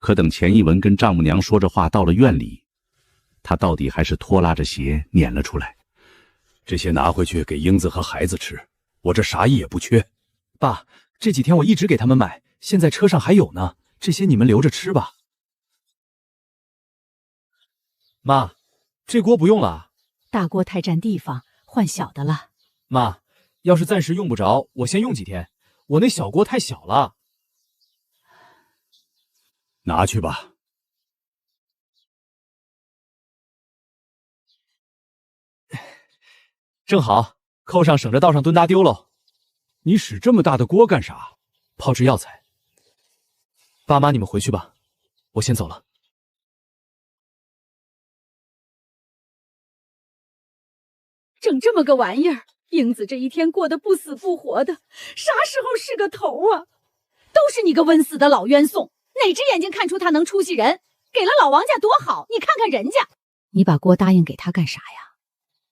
可等钱一文跟丈母娘说着话到了院里，他到底还是拖拉着鞋撵了出来。这些拿回去给英子和孩子吃，我这啥意也不缺。爸，这几天我一直给他们买，现在车上还有呢，这些你们留着吃吧。妈，这锅不用了。大锅太占地方，换小的了。妈，要是暂时用不着，我先用几天。我那小锅太小了。拿去吧。正好，扣上省着道上蹲搭丢喽。你使这么大的锅干啥？炮制药材。爸妈，你们回去吧，我先走了。整这么个玩意儿，英子这一天过得不死不活的，啥时候是个头啊？都是你个温死的老冤送，哪只眼睛看出他能出息人？给了老王家多好，你看看人家。你把锅答应给他干啥呀？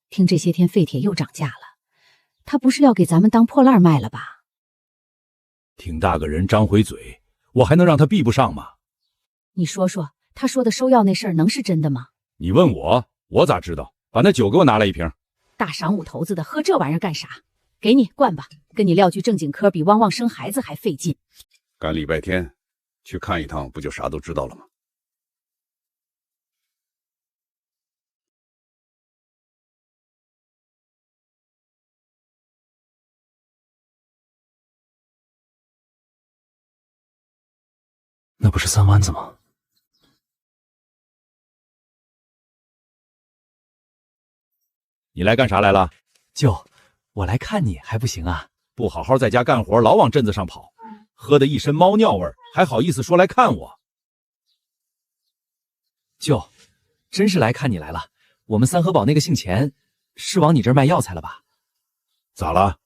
听这些天废铁又涨价了，他不是要给咱们当破烂卖了吧？挺大个人张回嘴，我还能让他闭不上吗？你说说，他说的收药那事儿能是真的吗？你问我，我咋知道？把那酒给我拿来一瓶。大晌午头子的喝这玩意儿干啥？给你灌吧，跟你撂句正经嗑比汪汪生孩子还费劲。赶礼拜天去看一趟，不就啥都知道了吗？那不是三湾子吗？你来干啥来了？舅，我来看你还不行啊？不好好在家干活，老往镇子上跑，喝得一身猫尿味儿，还好意思说来看我？舅，真是来看你来了。我们三合堡那个姓钱，是往你这儿卖药材了吧？咋了？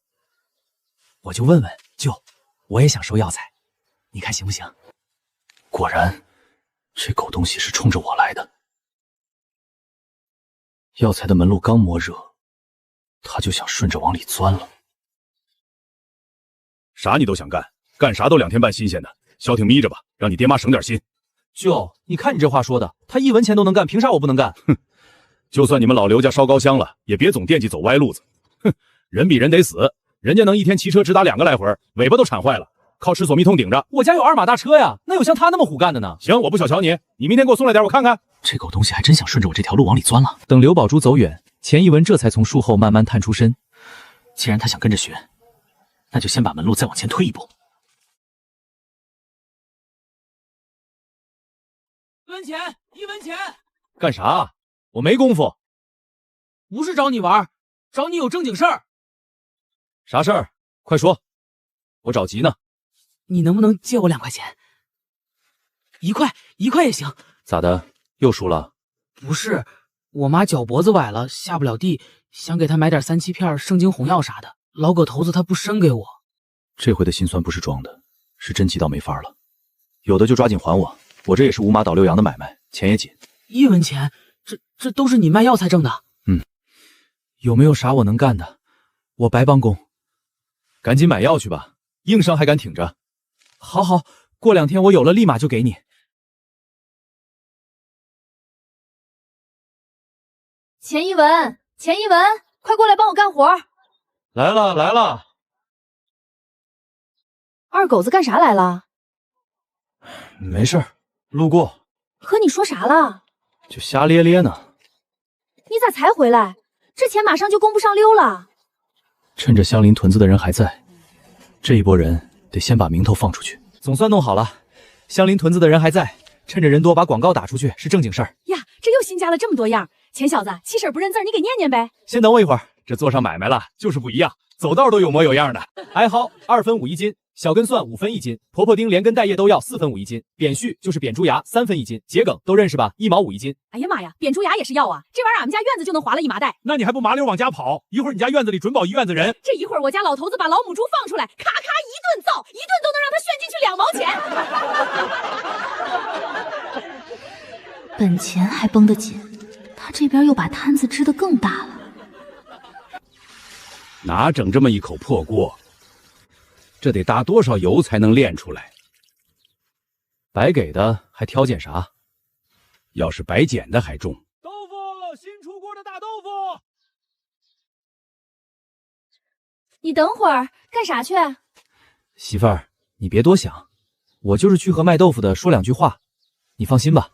我就问问舅，我也想收药材，你看行不行？果然，这狗东西是冲着我来的。药材的门路刚摸热，他就想顺着往里钻了。啥你都想干，干啥都2天半新鲜的，消停眯着吧，让你爹妈省点心。舅，你看你这话说的，他1文钱都能干，凭啥我不能干？哼，就算你们老刘家烧高香了，也别总惦记走歪路子。哼，人比人得死，人家能一天骑车直达2个来回，尾巴都铲坏了，靠吃索密通顶着。我家有2马大车呀，那有像他那么虎干的呢？行，我不小瞧你，你明天给我送来点，我看看。这狗东西还真想顺着我这条路往里钻了。等刘宝珠走远，钱一文这才从树后慢慢探出身。既然他想跟着学，那就先把门路再往前推一步。1文钱，1文钱！干啥？我没功夫。不是找你玩，找你有正经事儿。啥事儿？快说，我着急呢。你能不能借我2块钱？1块，1块也行。咋的？又输了？不是，我妈脚脖子崴了，下不了地，想给她买点3、7片圣经红药啥的。老葛头子他不生给我。这回的心酸不是装的，是真急到没法了。有的就抓紧还我，我这也是5马倒6羊的买卖，钱也紧。1文钱，这都是你卖药材挣的。有没有啥我能干的？我白帮工。赶紧买药去吧，硬伤还敢挺着。好，过2天我有了立马就给你。钱一文，快过来帮我干活。来了。二狗子干啥来了？没事儿，路过。和你说啥了？就瞎咧咧呢。你咋才回来？这钱马上就供不上溜了。趁着相邻屯子的人还在，这一波人得先把名头放出去。总算弄好了，相邻屯子的人还在，趁着人多把广告打出去是正经事儿呀。这又新加了这么多样，钱小子七婶不认字儿，你给念念呗。先等我一会儿，这做上买卖了就是不一样，走道都有模有样的。艾蒿2分5一斤，小根蒜5分1斤，婆婆丁连根带叶都要4分5一斤，扁蓄就是扁猪牙3分1斤，桔梗都认识吧？1毛5一斤。哎呀妈呀，扁猪牙也是药啊！这玩意儿俺们家院子就能划了1麻袋。那你还不麻溜往家跑？一会儿你家院子里准保一院子人。这一会儿我家老头子把老母猪放出来，咔咔一顿造，一顿都能让他炫进去2毛钱。本钱还绷得紧，他这边又把摊子支得更大了。哪整这么一口破锅？这得搭多少油才能炼出来？白给的还挑拣啥？要是白捡的还重。豆腐，新出锅的大豆腐。你等会儿干啥去？媳妇儿，你别多想，我就是去和卖豆腐的说2句话，你放心吧，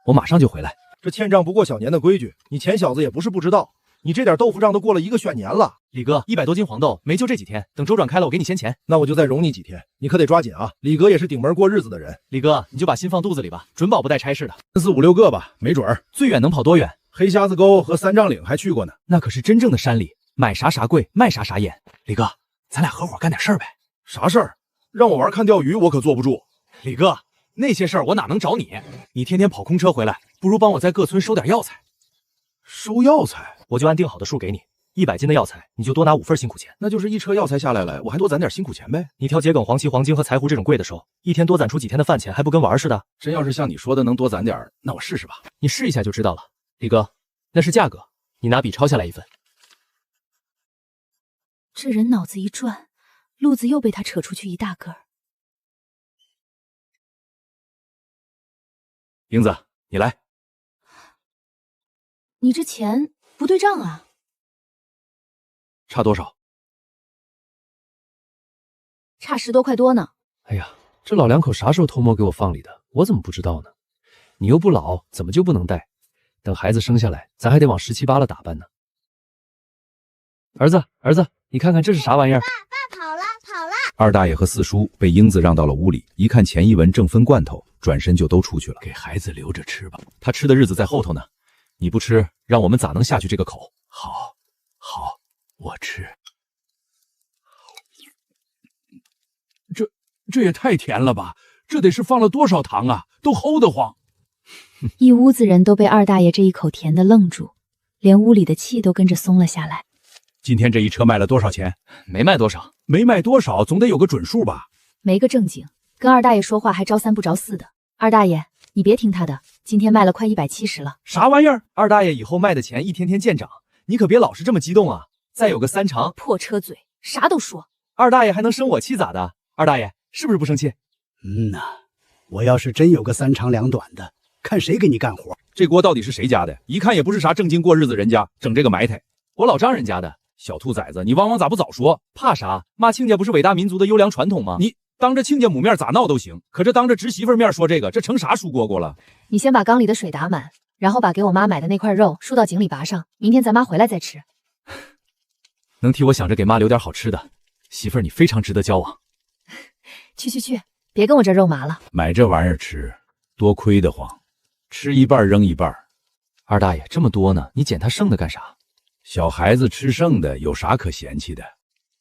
我马上就回来。这欠账不过小年的规矩，你钱小子也不是不知道。你这点豆腐账都过了1个选年了，李哥，100多斤黄豆没就这几天，等周转开了我给你先钱。那我就再容你几天，你可得抓紧啊！李哥也是顶门过日子的人。李哥，你就把心放肚子里吧，准保不带差事的。4、5、6个吧，没准儿。最远能跑多远？黑瞎子沟和3丈岭还去过呢，那可是真正的山里，买啥啥贵，卖啥啥严。李哥，咱俩合伙干点事儿呗。啥事儿？让我玩看钓鱼，我可坐不住。李哥，那些事儿我哪能找你？你天天跑空车回来，不如帮我在各村收点药材。收药材？我就按定好的数给你，100斤的药材，你就多拿5份辛苦钱。那就是1车药材下来，我还多攒点辛苦钱呗。你挑桔梗、黄芪、黄金和柴胡这种贵的收，一天多攒出几天的饭钱，还不跟玩似的？真要是像你说的能多攒点，那我试试吧。你试一下就知道了。李哥，那是价格，你拿笔抄下来1份。这人脑子一转，路子又被他扯出去一大根儿。英子，你来。你这钱不对账啊？差多少？差10多块多呢。哎呀，这老两口啥时候偷摸给我放里的？我怎么不知道呢？你又不老，怎么就不能带？等孩子生下来，咱还得往17、18了打扮呢。儿子，你看看这是啥玩意儿？爸跑了。二大爷和四叔被英子让到了屋里，一看钱一文正分罐头，转身就都出去了。给孩子留着吃吧，他吃的日子在后头呢。你不吃，让我们咋能下去这个口？好，我吃。这也太甜了吧！这得是放了多少糖啊，都齁得慌。一屋子人都被二大爷这一口甜的愣住，连屋里的气都跟着松了下来。今天这一车卖了多少钱？没卖多少，没卖多少，总得有个准数吧？没个正经，跟二大爷说话还招三不着四的。二大爷，你别听他的，今天卖了快170了。啥玩意儿？二大爷以后卖的钱一天天见涨，你可别老是这么激动啊！再有个3长，破车嘴，啥都说。二大爷还能生我气咋的？二大爷是不是不生气？我要是真有个3长2短的，看谁给你干活。这锅到底是谁家的？一看也不是啥正经过日子人家，整这个埋汰。我老丈人家的。小兔崽子，你汪汪咋不早说？怕啥？骂亲家不是伟大民族的优良传统吗？你当着亲家母面咋闹都行，可这当着侄媳妇面说这个，这成啥输蝈蝈了？你先把缸里的水打满，然后把给我妈买的那块肉输到井里拔上，明天咱妈回来再吃。能替我想着给妈留点好吃的，媳妇儿你非常值得交往。去，别跟我这肉麻了。买这玩意儿吃，多亏得慌，吃一半扔一半。二大爷这么多呢，你捡他剩的干啥？小孩子吃剩的有啥可嫌弃的？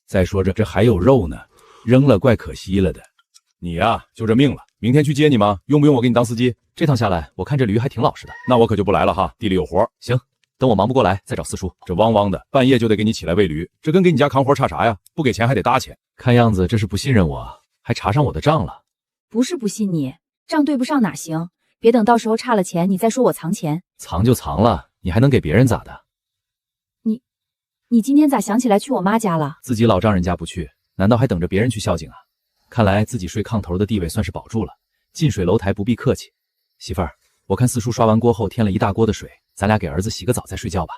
再说这还有肉呢，扔了怪可惜了的。你呀，就这命了。明天去接你吗？用不用我给你当司机？这趟下来，我看这驴还挺老实的。那我可就不来了哈，地里有活。行，等我忙不过来再找四叔。这汪汪的，半夜就得给你起来喂驴，这跟给你家扛活差啥呀？不给钱还得搭钱。看样子这是不信任我，还查上我的账了。不是不信你，账对不上哪行？别等到时候差了钱，你再说我藏钱。藏就藏了，你还能给别人咋的？你今天咋想起来去我妈家了？自己老丈人家不去，难道还等着别人去孝敬啊？看来自己睡炕头的地位算是保住了，近水楼台不必客气。媳妇儿，我看四叔刷完锅后添了一大锅的水，咱俩给儿子洗个澡再睡觉吧。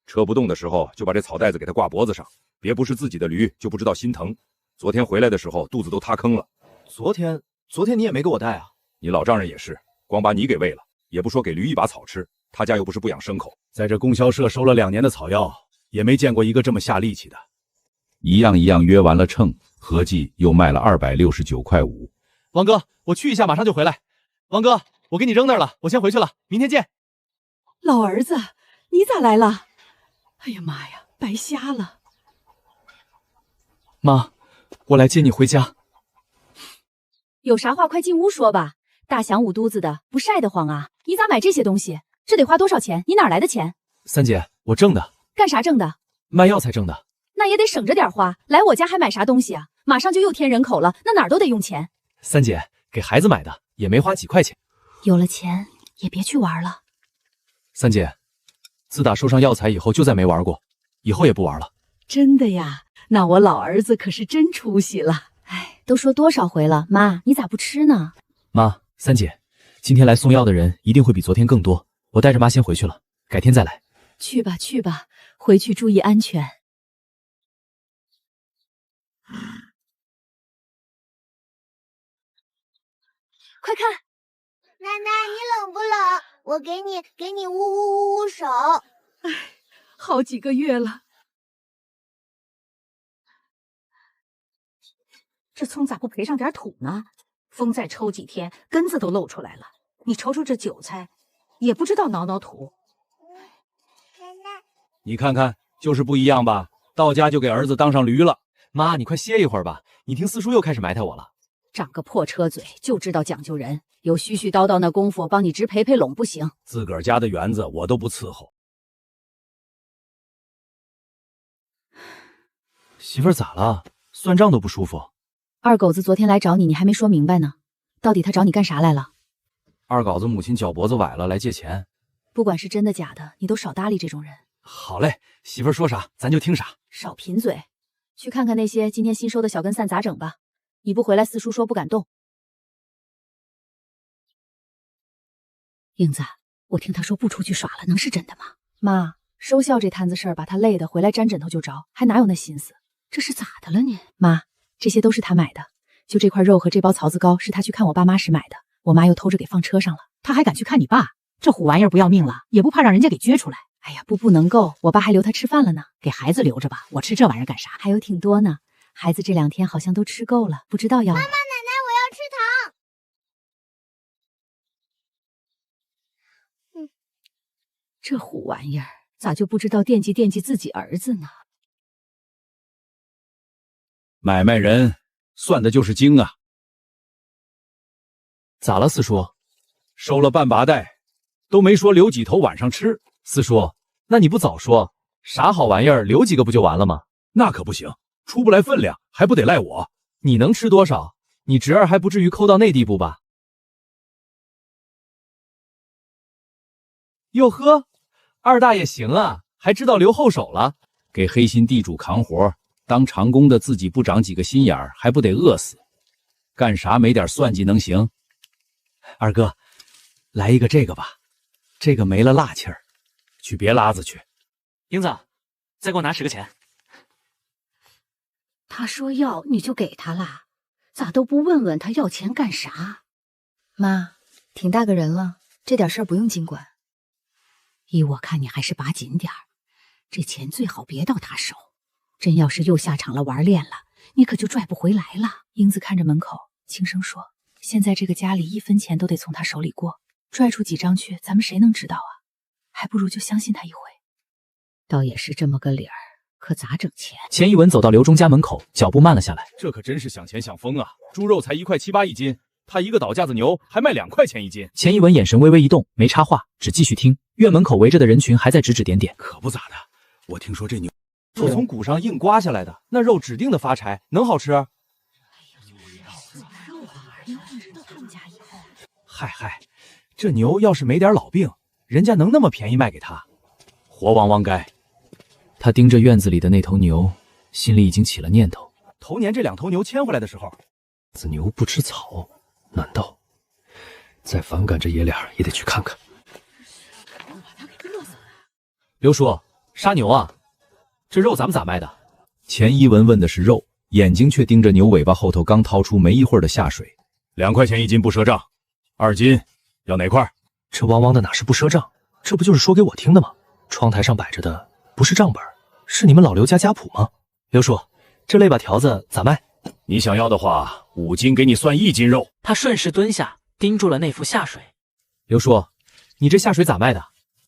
车不动的时候就把这草袋子给他挂脖子上，别不是自己的驴就不知道心疼。昨天回来的时候肚子都塌坑了。昨天你也没给我带啊？你老丈人也是，光把你给喂了，也不说给驴一把草吃。他家又不是不养牲口，在这供销社收了2年的草药，也没见过一个这么下力气的。一样约完了秤，合计又卖了269.5块。王哥，我去一下，马上就回来。王哥，我给你扔那儿了，我先回去了，明天见。老儿子，你咋来了？哎呀妈呀，白瞎了。妈，我来接你回家。有啥话快进屋说吧。大祥五肚子的，不晒得慌啊？你咋买这些东西？这得花多少钱？你哪来的钱？三姐，我挣的。干啥挣的？卖药才挣的。那也得省着点花。来我家还买啥东西啊？马上就又添人口了，那哪儿都得用钱。三姐，给孩子买的，也没花几块钱。有了钱也别去玩了。三姐，自打收上药材以后就再没玩过，以后也不玩了。真的呀？那我老儿子可是真出息了。哎，都说多少回了，妈，你咋不吃呢？妈，三姐，今天来送药的人一定会比昨天更多，我带着妈先回去了，改天再来。去吧，回去注意安全。快看，奶奶，你冷不冷？我给你捂手。哎，好几个月了，这葱咋不赔上点土呢？风再抽几天，根子都露出来了。你瞅瞅这韭菜，也不知道挠土。你看看，就是不一样吧？到家就给儿子当上驴了。妈，你快歇一会儿吧，你听四叔又开始埋汰我了。长个破车嘴，就知道讲究人，有絮絮叨叨那功夫，帮你直陪拢不行。自个儿家的园子我都不伺候。媳妇儿咋了？算账都不舒服。二狗子昨天来找你，你还没说明白呢，到底他找你干啥来了？二狗子母亲脚脖子崴了，来借钱。不管是真的假的，你都少搭理这种人。好嘞，媳妇儿说啥咱就听啥。少贫嘴，去看看那些今天新收的小跟散咋整吧。你不回来，四叔说不敢动。英子，我听他说不出去耍了，能是真的吗？妈，收效这摊子事儿把他累的回来沾枕头就着，还哪有那心思？这是咋的了你？妈，这些都是他买的，就这块肉和这包槽子糕是他去看我爸妈时买的，我妈又偷着给放车上了。他还敢去看你爸？这虎玩意儿不要命了，也不怕让人家给撅出来？哎呀，不能够，我爸还留他吃饭了呢。给孩子留着吧，我吃这玩意儿干啥？还有挺多呢，孩子这2天好像都吃够了，不知道要。妈妈，奶奶，我要吃糖。这虎玩意儿咋就不知道惦记自己儿子呢？买卖人算的就是精啊！咋了，四叔？收了半把袋，都没说留几头晚上吃，四叔，那你不早说，啥好玩意儿留几个不就完了吗？那可不行，出不来分量，还不得赖我？你能吃多少？你侄儿还不至于抠到那地步吧？哟呵，二大爷行啊，还知道留后手了。给黑心地主扛活，当长工的自己不长几个心眼儿，还不得饿死？干啥没点算计能行？二哥，来一个这个吧，这个没了辣气儿。去别拉子去。英子，再给我拿10个钱。他说要你就给他啦，咋都不问问他要钱干啥？妈，挺大个人了，这点事儿不用尽管。依我看，你还是把紧点儿，这钱最好别到他手。真要是又下场了玩练了，你可就拽不回来了。英子看着门口，轻声说：“现在这个家里1分钱都得从他手里过，拽出几张去，咱们谁能知道啊？还不如就相信他一回。”倒也是这么个理儿，可咋整钱？钱一文走到刘忠家门口，脚步慢了下来。这可真是想钱想疯啊！猪肉才1块7、8一斤，他一个倒架子牛还卖2块钱一斤。钱一文眼神微微一动，没插话，只继续听。院门口围着的人群还在指指点点。可不咋的，我听说这牛肉从骨上硬刮下来的，那肉指定的发财，能好吃？嗨，这牛要是没点老病，人家能那么便宜卖给他？活汪汪该！他盯着院子里的那头牛，心里已经起了念头。头年这2头牛牵回来的时候，子牛不吃草，难道再反感这爷俩也得去看看？刘叔，杀牛啊？这肉咱们咋卖的？钱一文问的是肉，眼睛却盯着牛尾巴后头刚掏出没一会儿的下水。2块钱一斤不赊账，2斤要哪块？这汪汪的哪是不赊账？这不就是说给我听的吗？窗台上摆着的不是账本，是你们老刘家家谱吗？刘叔，这肋巴条子咋卖？你想要的话，5斤给你算1斤肉。他顺势蹲下，盯住了那副下水。刘叔，你这下水咋卖的？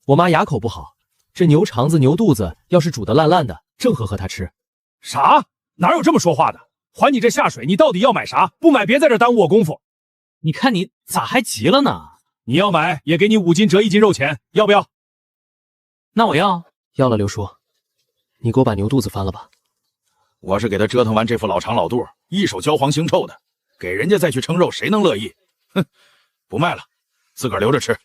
我妈牙口不好，这牛肠子、牛肚子要是煮得烂烂的，正合她吃。啥？哪有这么说话的？还你这下水，你到底要买啥？不买别在这耽误我功夫。你看你咋还急了呢？你要买也给你5斤折1斤肉钱，要不要？那我要了。刘叔，你给我把牛肚子翻了吧。我是给他折腾完这副老长老肚，一手焦黄腥臭的，给人家再去称肉，谁能乐意？哼，不卖了，自个儿留着吃。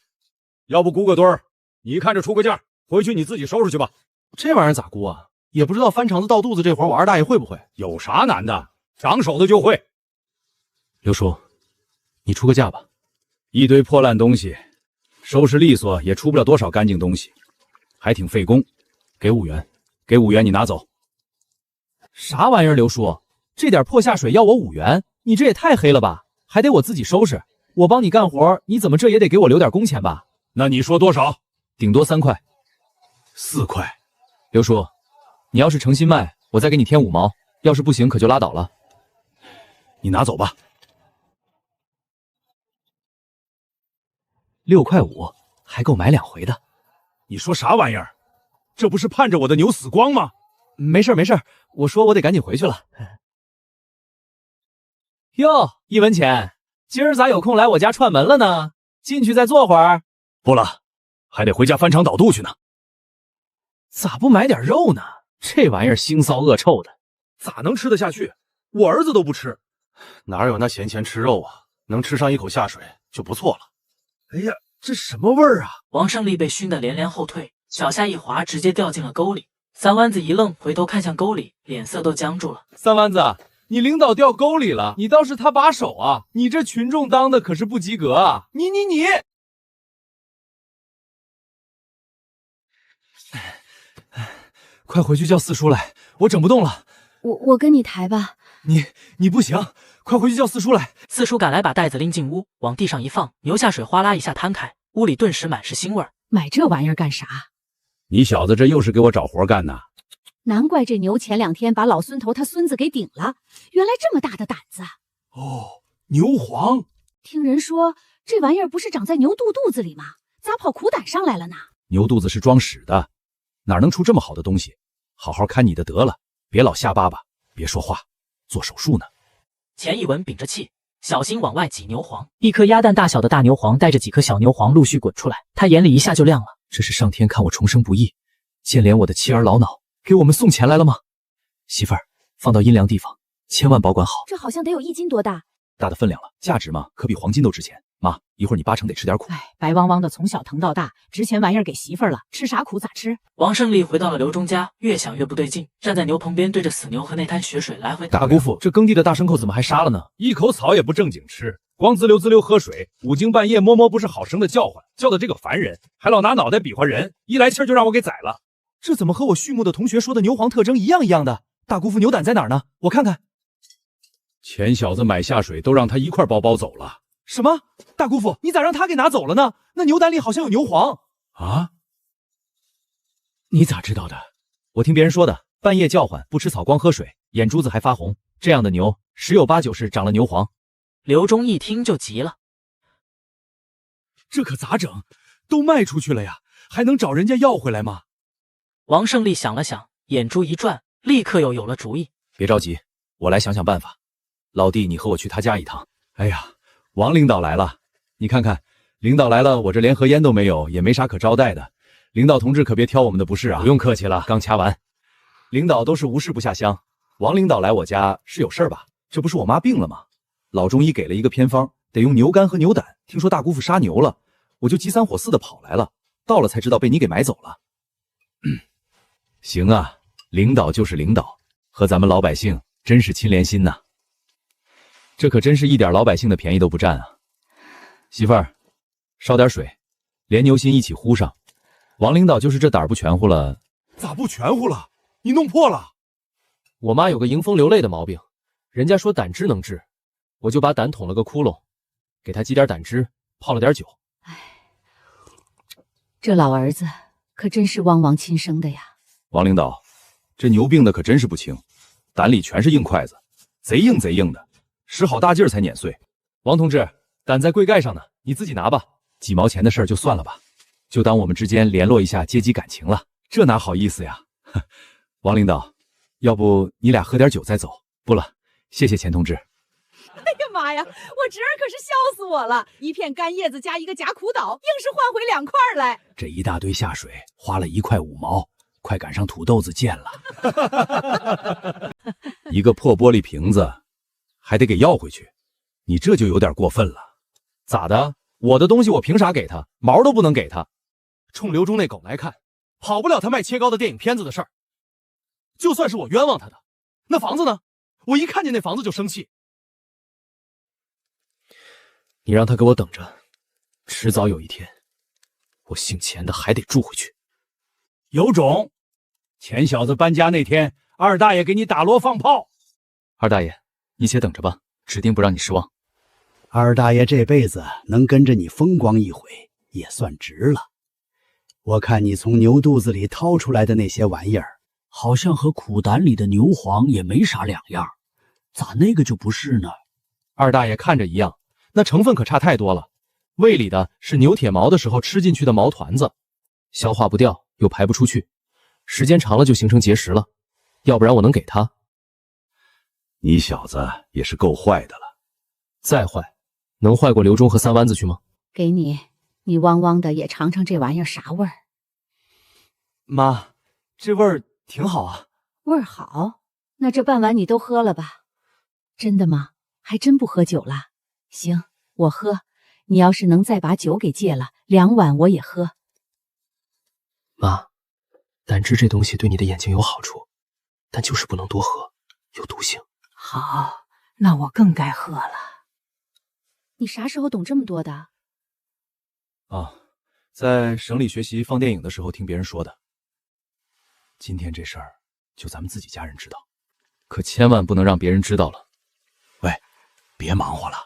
要不估个墩儿，你看着出个价，回去你自己收拾去吧。这玩意儿咋估啊？也不知道翻肠子倒肚子这活我二大爷会不会？有啥难的？长手的就会。刘叔，你出个价吧。一堆破烂东西，收拾利索也出不了多少干净东西，还挺费工。给5元，给5元你拿走。啥玩意儿，刘叔？这点破下水要我5元？你这也太黑了吧！还得我自己收拾，我帮你干活，你怎么这也得给我留点工钱吧？那你说多少？顶多3块。4块。刘叔，你要是诚心卖，我再给你添5毛；要是不行，可就拉倒了。你拿走吧。6块5，还够买2回的。你说啥玩意儿？这不是盼着我的牛死光吗？没事没事，我说我得赶紧回去了。哟，1文钱，今儿咋有空来我家串门了呢？进去再坐会儿。不了，还得回家翻肠倒肚去呢。咋不买点肉呢？这玩意儿腥臊恶臭的，咋能吃得下去？我儿子都不吃。哪有那闲钱吃肉啊？能吃上一口下水就不错了。哎呀，这什么味儿啊！王胜利被熏得连连后退，脚下一滑，直接掉进了沟里。三湾子一愣，回头看向沟里，脸色都僵住了。三湾子，你领导掉沟里了，你倒是他把手啊！你这群众当的可是不及格啊！你！快回去叫四叔来，我整不动了。我跟你抬吧。你不行，快回去叫四叔来。四叔赶来，把袋子拎进屋，往地上一放，牛下水哗啦一下摊开，屋里顿时满是腥味儿。买这玩意儿干啥？你小子这又是给我找活干呐！难怪这牛前2天把老孙头他孙子给顶了，原来这么大的胆子。哦，牛黄。听人说这玩意儿不是长在牛肚子里吗？咋跑苦胆上来了呢？牛肚子是装屎的，哪能出这么好的东西？好好看你的得了，别老瞎巴巴，别说话，做手术呢。钱一文屏着气，小心往外挤牛黄。一颗鸭蛋大小的大牛黄带着几颗小牛黄陆续滚出来，他眼里一下就亮了。这是上天看我重生不易，见怜我的妻儿老脑，给我们送钱来了吗？媳妇儿，放到阴凉地方，千万保管好。这好像得有1斤多大。大的分量了，价值嘛，可比黄金都值钱。妈，一会儿你8成得吃点苦。哎，白汪汪的从小疼到大，值钱玩意儿给媳妇儿了，吃啥苦咋吃？王胜利回到了刘忠家，越想越不对劲，站在牛棚边对着死牛和那滩血水来回大姑父，这耕地的大牲口怎么还杀了呢？一口草也不正经吃，光滋溜滋溜喝水，5更半夜摸摸不是好生的叫唤，叫的这个烦人，还老拿脑袋比划人，一来气儿就让我给宰了。这怎么和我畜牧的同学说的牛黄特征一样的？大姑父牛胆在哪儿呢？我看看。钱小子买下水都让他一块包走了。什么？大姑父，你咋让他给拿走了呢？那牛胆里好像有牛黄啊！你咋知道的？我听别人说的，半夜叫唤，不吃草光喝水，眼珠子还发红，这样的牛10有8九是长了牛黄。刘忠一听就急了，这可咋整？都卖出去了呀，还能找人家要回来吗？王胜利想了想，眼珠一转，立刻又有了主意。别着急，我来想想办法。老弟，你和我去他家一趟。哎呀，王领导来了，你看看，领导来了，我这连盒烟都没有，也没啥可招待的。领导同志可别挑我们的不是啊！不用客气了，刚掐完。领导都是无事不下乡，王领导来我家是有事儿吧？这不是我妈病了吗？老中医给了一个偏方，得用牛肝和牛胆。听说大姑父杀牛了，我就急3火4的跑来了，到了才知道被你给买走了。行啊，领导就是领导，和咱们老百姓真是亲连心呐。这可真是一点老百姓的便宜都不占啊！媳妇儿，烧点水，连牛心一起糊上。王领导就是这胆儿不全乎了。咋不全乎了？你弄破了。我妈有个迎风流泪的毛病，人家说胆汁能治，我就把胆捅了个窟窿，给她挤点胆汁，泡了点酒。这老儿子可真是汪汪亲生的呀！王领导，这牛病的可真是不轻，胆里全是硬筷子，贼硬贼硬的，使好大劲儿才碾碎。王同志，胆在柜盖上呢，你自己拿吧。几毛钱的事儿就算了吧，就当我们之间联络一下阶级感情了，这哪好意思呀？王领导，要不你俩喝点酒再走？不了，谢谢钱同志。哎呀妈呀，我侄儿可是笑死我了！一片干叶子加一个夹苦枣，硬是换回2块来。这一大堆下水花了1块5毛，快赶上土豆子贱了。一个破玻璃瓶子还得给要回去，你这就有点过分了。咋的？我的东西我凭啥给他？毛都不能给他。冲刘忠那狗来看，跑不了他卖切糕的电影片子的事儿。就算是我冤枉他的，那房子呢？我一看见那房子就生气。你让他给我等着，迟早有一天，我姓钱的还得住回去。有种！钱小子搬家那天，二大爷给你打锣放炮。二大爷，你且等着吧，指定不让你失望。二大爷这辈子能跟着你风光一回，也算值了。我看你从牛肚子里掏出来的那些玩意儿，好像和苦胆里的牛黄也没啥两样，咋那个就不是呢？二大爷看着一样，那成分可差太多了。胃里的是牛铁毛的时候吃进去的毛团子，消化不掉又排不出去，时间长了就形成结石了。要不然我能给他。你小子也是够坏的了。再坏，能坏过刘忠和3湾子去吗？给你，你汪汪的也尝尝这玩意儿啥味儿。妈，这味儿挺好啊。味儿好？那这半碗你都喝了吧？真的吗？还真不喝酒了？行，我喝。你要是能再把酒给戒了，2碗我也喝。妈，胆汁这东西对你的眼睛有好处，但就是不能多喝，有毒性。好，那我更该喝了。你啥时候懂这么多的？啊，在省里学习放电影的时候听别人说的。今天这事儿就咱们自己家人知道，可千万不能让别人知道了。喂，别忙活了，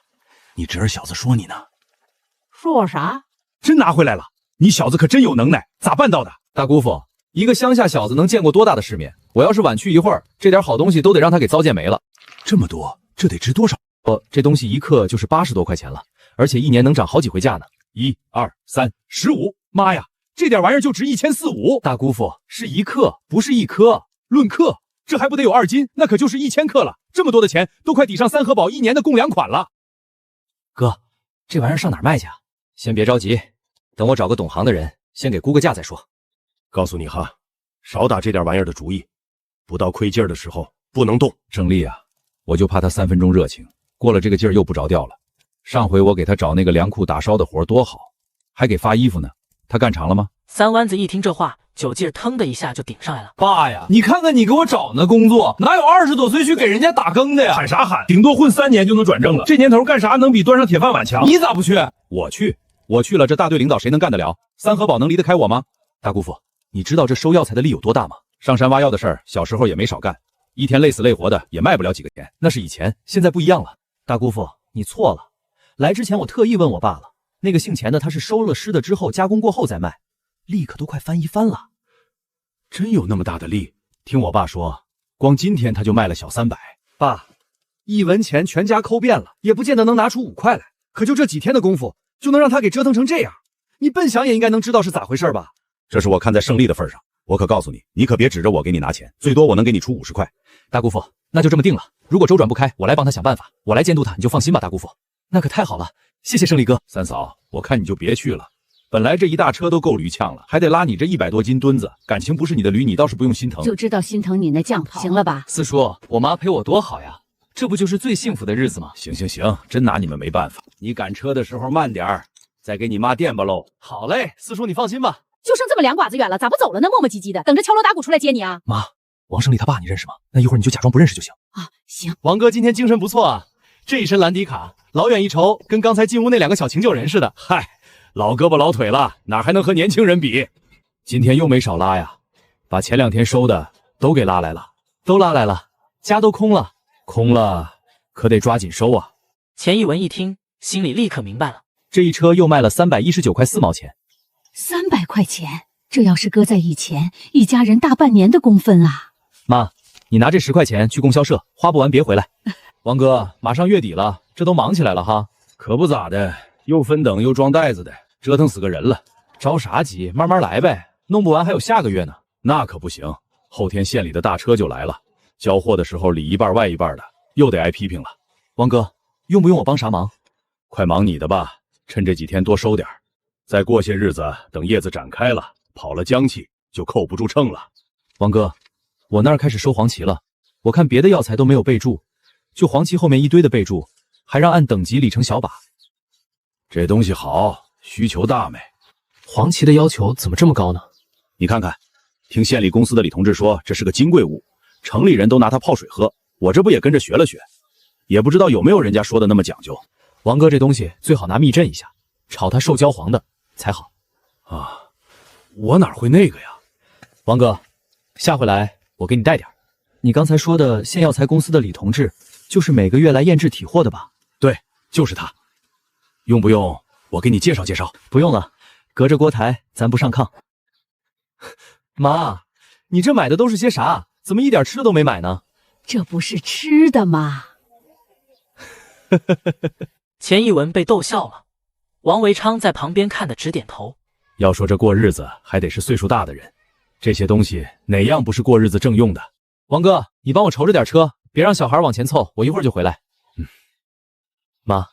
你侄儿小子说你呢。说我啥？真拿回来了！你小子可真有能耐，咋办到的？大姑父，一个乡下小子能见过多大的世面？我要是晚去一会儿，这点好东西都得让他给糟践没了。这么多，这得值多少？这东西1克就是80多块钱了，而且1年能长好几回价呢。1、2、3、15，妈呀，这点玩意儿就值1450！大姑父，是1克，不是1颗。论克，这还不得有2斤？那可就是1000克了。这么多的钱，都快抵上3合堡1年的供粮款了。哥，这玩意儿上哪儿卖去啊？先别着急，等我找个懂行的人先给估个价再说。告诉你哈，少打这点玩意儿的主意，不到亏劲儿的时候不能动。胜利啊，我就怕他3分钟热情，过了这个劲儿又不着调了。上回我给他找那个粮库打烧的活多好，还给发衣服呢，他干长了吗？三湾子一听这话，酒劲儿腾的一下就顶上来了。爸呀，你看看你给我找那工作，哪有20多岁去给人家打更的呀？喊啥喊？顶多混3年就能转正了。这年头干啥能比端上铁饭碗强？你咋不去？我去了，这大队领导谁能干得了？三合堡能离得开我吗？大姑父，你知道这收药材的力有多大吗？上山挖药的事儿，小时候也没少干，一天累死累活的，也卖不了几个钱。那是以前，现在不一样了。大姑父，你错了。来之前我特意问我爸了，那个姓钱的他是收了尸的之后加工过后再卖，利可都快翻一番了。真有那么大的利？听我爸说，光今天他就卖了小300。爸，一文钱全家抠遍了，也不见得能拿出5块来。可就这几天的功夫，就能让他给折腾成这样，你笨想也应该能知道是咋回事吧？这是我看在胜利的份上，我可告诉你，你可别指着我给你拿钱，最多我能给你出50块。大姑父，那就这么定了。如果周转不开，我来帮他想办法，我来监督他，你就放心吧，大姑父。那可太好了，谢谢胜利哥。三嫂，我看你就别去了，本来这一大车都够驴呛了，还得拉你这100多斤墩子，感情不是你的驴，你倒是不用心疼。就知道心疼你那酱跑，行了吧？四叔，我妈陪我多好呀，这不就是最幸福的日子吗？行，真拿你们没办法。你赶车的时候慢点儿，再给你妈电吧喽。好嘞，四叔你放心吧。就剩这么2寡子远了，咋不走了呢？磨磨唧唧的，等着敲锣打鼓出来接你啊！妈，王胜利他爸你认识吗？那一会儿你就假装不认识就行啊。行，王哥今天精神不错啊，这一身蓝底卡，老远一瞅，跟刚才进屋那2个小请酒人似的。嗨，老胳膊老腿了，哪还能和年轻人比？今天又没少拉呀，把前2天收的都给拉来了。都拉来了，家都空了。空了，可得抓紧收啊！钱一文一听，心里立刻明白了，这一车又卖了319块4毛钱。300块钱，这要是搁在以前，一家人大半年的工分啊！妈，你拿这10块钱去供销社，花不完别回来。王哥，马上月底了，这都忙起来了哈。可不咋的，又分等又装袋子的，折腾死个人了。着啥急，慢慢来呗，弄不完还有下个月呢。那可不行，后天县里的大车就来了，交货的时候里一半外一半的，又得挨批评了。王哥，用不用我帮啥忙？快忙你的吧，趁这几天多收点，再过些日子，等叶子展开了，跑了浆气，就扣不住秤了。王哥，我那儿开始收黄芪了，我看别的药材都没有备注，就黄芪后面一堆的备注，还让按等级理成小把。这东西好，需求大没？黄芪的要求怎么这么高呢？你看看，听县里公司的李同志说，这是个金贵物，城里人都拿它泡水喝，我这不也跟着学了学，也不知道有没有人家说的那么讲究。王哥，这东西最好拿蜜镇一下，炒它受焦黄的才好啊。我哪会那个呀？王哥，下回来我给你带点。你刚才说的县药材公司的李同志，就是每个月来验制体货的吧？对，就是他。用不用我给你介绍介绍？不用了，隔着锅台咱不上炕。妈，你这买的都是些啥？怎么一点吃的都没买呢？这不是吃的吗？钱一文被逗笑了，王维昌在旁边看得直点头。要说这过日子还得是岁数大的人，这些东西哪样不是过日子正用的？王哥，你帮我瞅着点车，别让小孩往前凑，我一会儿就回来。妈，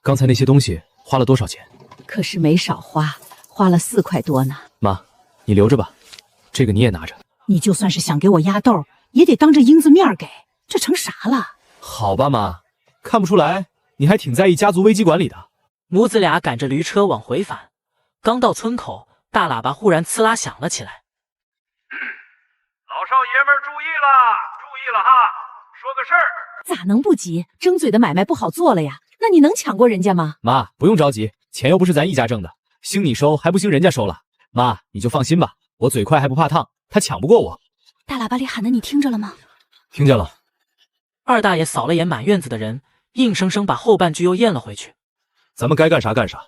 刚才那些东西花了多少钱？可是没少花，花了4块多呢。妈，你留着吧，这个你也拿着。你就算是想给我压豆，也得当着英子面给，这成啥了？好吧，妈，看不出来你还挺在意家族危机管理的。母子俩赶着驴车往回返，刚到村口，大喇叭忽然呲啦响了起来。老少爷们注意了，注意了哈！说个事儿。咋能不急？争嘴的买卖不好做了呀。那你能抢过人家吗？妈，不用着急，钱又不是咱一家挣的，兴你收还不兴人家收了。妈，你就放心吧，我嘴快还不怕烫，他抢不过我。大喇叭里喊的你听着了吗？听见了。二大爷扫了眼满院子的人，硬生生把后半句又咽了回去。咱们该干啥干啥，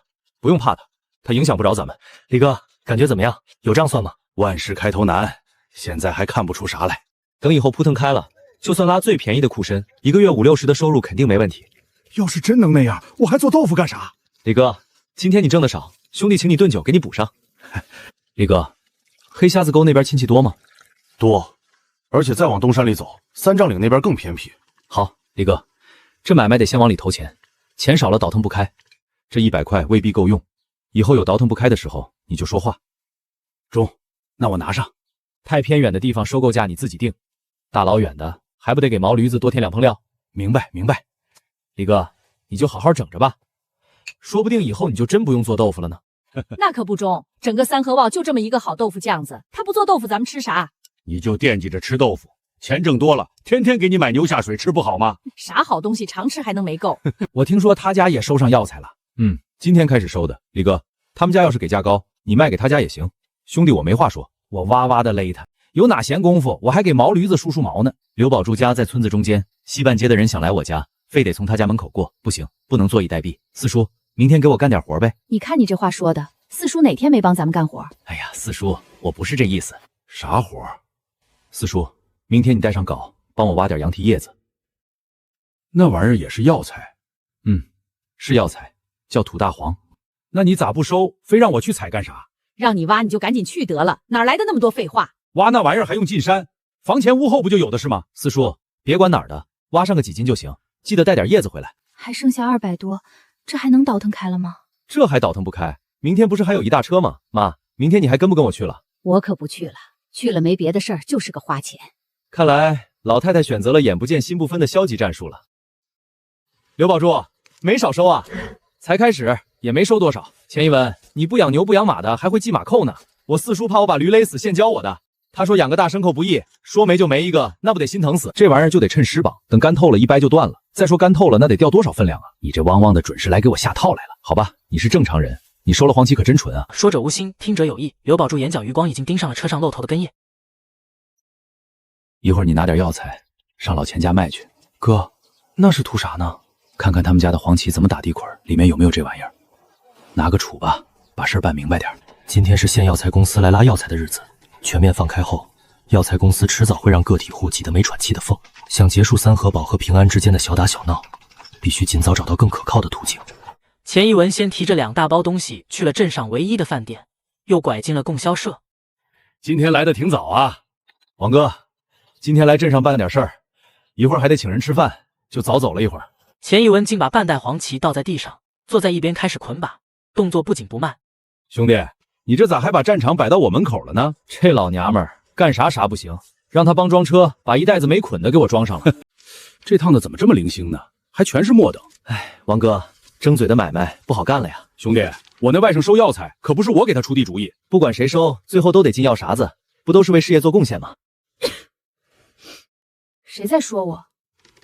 不用怕他，他影响不着咱们。李哥，感觉怎么样？有账算吗？万事开头难，现在还看不出啥来。等以后扑腾开了，就算拉最便宜的库参，一个月5、60的收入肯定没问题。要是真能那样，我还做豆腐干啥？李哥，今天你挣的少，兄弟请你顿酒，给你补上。李哥，黑瞎子沟那边亲戚多吗？多，而且再往东山里走，3丈岭那边更偏僻。好，李哥，这买卖得先往里投钱，钱少了倒腾不开，这100块未必够用，以后有倒腾不开的时候你就说话。中，那我拿上。太偏远的地方收购价你自己定，大老远的还不得给毛驴子多添2盆料？明白明白。李哥，你就好好整着吧，说不定以后你就真不用做豆腐了呢。那可不中，整个三河旺就这么一个好豆腐酱子，他不做豆腐咱们吃啥？你就惦记着吃豆腐，钱挣多了，天天给你买牛下水吃不好吗？啥好东西常吃还能没够？我听说他家也收上药材了。今天开始收的。李哥，他们家要是给价高，你卖给他家也行。兄弟，我没话说，我哇哇的勒他，有哪闲工夫，我还给毛驴子梳毛呢。刘宝柱家在村子中间，西半街的人想来我家，非得从他家门口过，不行，不能坐以待毙。四叔，明天给我干点活呗。你看你这话说的，四叔哪天没帮咱们干活？哎呀，四叔，我不是这意思。啥活？四叔，明天你带上镐，帮我挖点羊蹄叶子。那玩意儿也是药材？是药材，叫土大黄。那你咋不收，非让我去采干啥？让你挖你就赶紧去得了，哪来的那么多废话？挖那玩意儿还用进山？房前屋后不就有的是吗？四叔，别管哪儿的，挖上个几斤就行，记得带点叶子回来。还剩下200多，这还能倒腾开了吗？这还倒腾不开？明天不是还有一大车吗？妈，明天你还跟不跟我去了？我可不去了，去了没别的事儿，就是个花钱。看来老太太选择了眼不见心不分的消极战术了。刘宝柱，没少收啊，才开始也没收多少。钱一文，你不养牛不养马的，还会系马扣呢。我四叔怕我把驴勒死，现教我的。他说养个大牲口不易，说没就没一个，那不得心疼死？这玩意儿就得趁湿绑，等干透了一掰就断了。再说干透了那得掉多少分量啊？你这汪汪的准是来给我下套来了。好吧，你是正常人，你收了黄芪可真纯啊。说者无心，听者有意。刘宝柱眼角余光已经盯上了车上露头的根叶。一会儿你拿点药材上老钱家卖去。哥，那是图啥呢？看看他们家的黄芪怎么打地捆，里面有没有这玩意儿。拿个杵吧，把事儿办明白点。今天是县药材公司来拉药材的日子，全面放开后，药材公司迟早会让个体户挤得没喘气的缝。想结束三河堡和平安之间的小打小闹，必须尽早找到更可靠的途径。钱一文先提着2大包东西去了镇上唯一的饭店，又拐进了供销社。今天来的挺早啊，王哥，今天来镇上办点事儿，一会儿还得请人吃饭，就早走了一会儿。钱一文竟把半袋黄芪倒在地上，坐在一边开始捆绑，动作不紧不慢。兄弟，你这咋还把战场摆到我门口了呢？这老娘们儿干啥啥不行，让她帮装车，把一袋子没捆的给我装上了。这趟的怎么这么零星呢？还全是末等。哎，王哥，争嘴的买卖不好干了呀。兄弟，我那外甥收药材，可不是我给他出的主意。不管谁收，最后都得进药匣子，不都是为事业做贡献吗？谁在说我？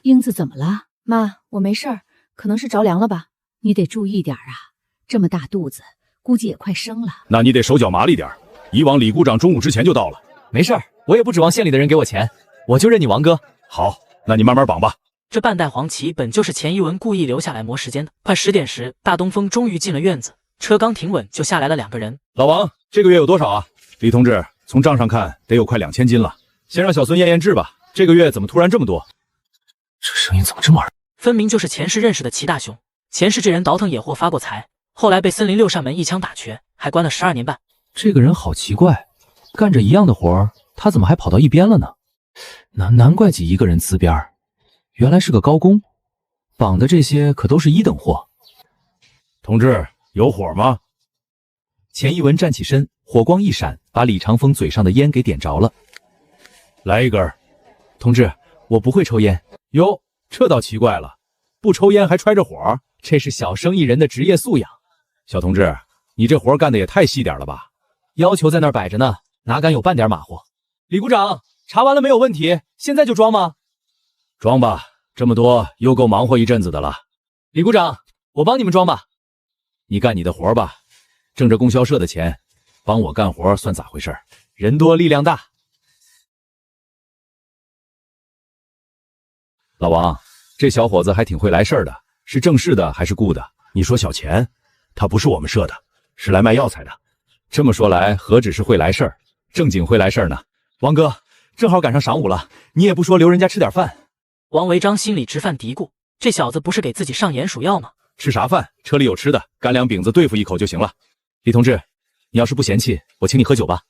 英子怎么了？妈，我没事儿，可能是着凉了吧。你得注意点啊，这么大肚子，估计也快生了。那你得手脚麻利点，以往李股长中午之前就到了。没事儿，我也不指望县里的人给我钱，我就认你王哥。好，那你慢慢绑吧。这半袋黄芪本就是钱一文故意留下来磨时间的。快10点时，大东风终于进了院子，车刚停稳就下来了2个人。老王，这个月有多少啊？李同志，从账上看得有快2000斤了。先让小孙验验质吧，这个月怎么突然这么多？这声音怎么这么耳？分明就是前世认识的齐大雄。前世这人倒腾野货发过财，后来被森林6扇门一枪打瘸，还关了12年半。这个人好奇怪，干着一样的活儿，他怎么还跑到一边了呢？难怪几一个人呲边儿，原来是个高工，绑的这些可都是1等货。同志，有火吗？钱一文站起身，火光一闪，把李长风嘴上的烟给点着了。来一根。同志，我不会抽烟。哟，这倒奇怪了，不抽烟还揣着火，这是小生意人的职业素养。小同志，你这活干的也太细点了吧？要求在那儿摆着呢，哪敢有半点马虎？李股长，查完了没有问题？现在就装吗？装吧，这么多又够忙活一阵子的了。李股长，我帮你们装吧。你干你的活吧，挣着供销社的钱，帮我干活算咋回事？人多力量大。老王，这小伙子还挺会来事儿的，是正式的还是雇的？你说小钱，他不是我们社的，是来卖药材的。这么说来，何止是会来事儿，正经会来事儿呢。王哥，正好赶上晌午了，你也不说留人家吃点饭。王维章心里直犯嘀咕，这小子不是给自己上鼹鼠药吗？吃啥饭？车里有吃的，干粮饼子对付一口就行了。李同志，你要是不嫌弃，我请你喝酒吧。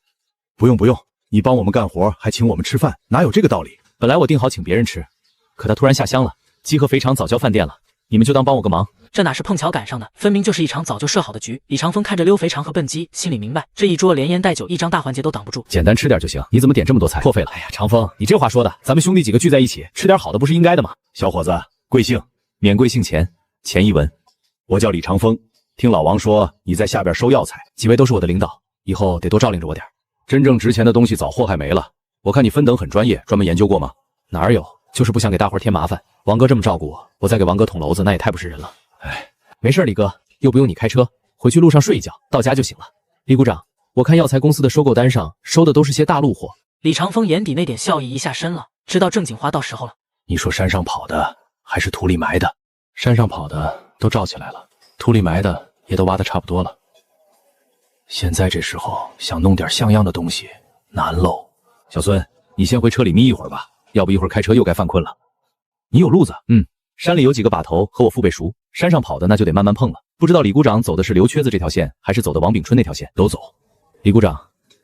不用不用，你帮我们干活还请我们吃饭，哪有这个道理？本来我定好请别人吃，可他突然下乡了，鸡和肥肠早交饭店了，你们就当帮我个忙。这哪是碰巧赶上的，分明就是一场早就设好的局。李长风看着溜肥肠和笨鸡，心里明白，这一桌连烟带酒，一张大环节都挡不住。简单吃点就行，你怎么点这么多菜？破费了。哎呀，长风，你这话说的，咱们兄弟几个聚在一起，吃点好的不是应该的吗？小伙子，贵姓？免贵姓钱，钱一文。我叫李长风，听老王说你在下边收药材，几位都是我的领导，以后得多照应着我点。真正值钱的东西早祸害没了。我看你分等很专业，专门研究过吗？哪有，就是不想给大伙添麻烦。王哥这么照顾我，我再给王哥捅娄子，那也太不是人了。哎，没事，李哥，又不用你开车，回去路上睡一觉，到家就行了。李股长，我看药材公司的收购单上收的都是些大陆货。李长风眼底那点笑意一下深了，知道正经话到时候了。你说山上跑的还是土里埋的？山上跑的都罩起来了，土里埋的也都挖得差不多了。现在这时候想弄点像样的东西难喽。小孙，你先回车里眯一会儿吧，要不一会儿开车又该犯困了。你有路子？山里有几个把头和我父辈熟，山上跑的那就得慢慢碰了。不知道李股长走的是刘缺子这条线，还是走的王炳春那条线？都走。李股长，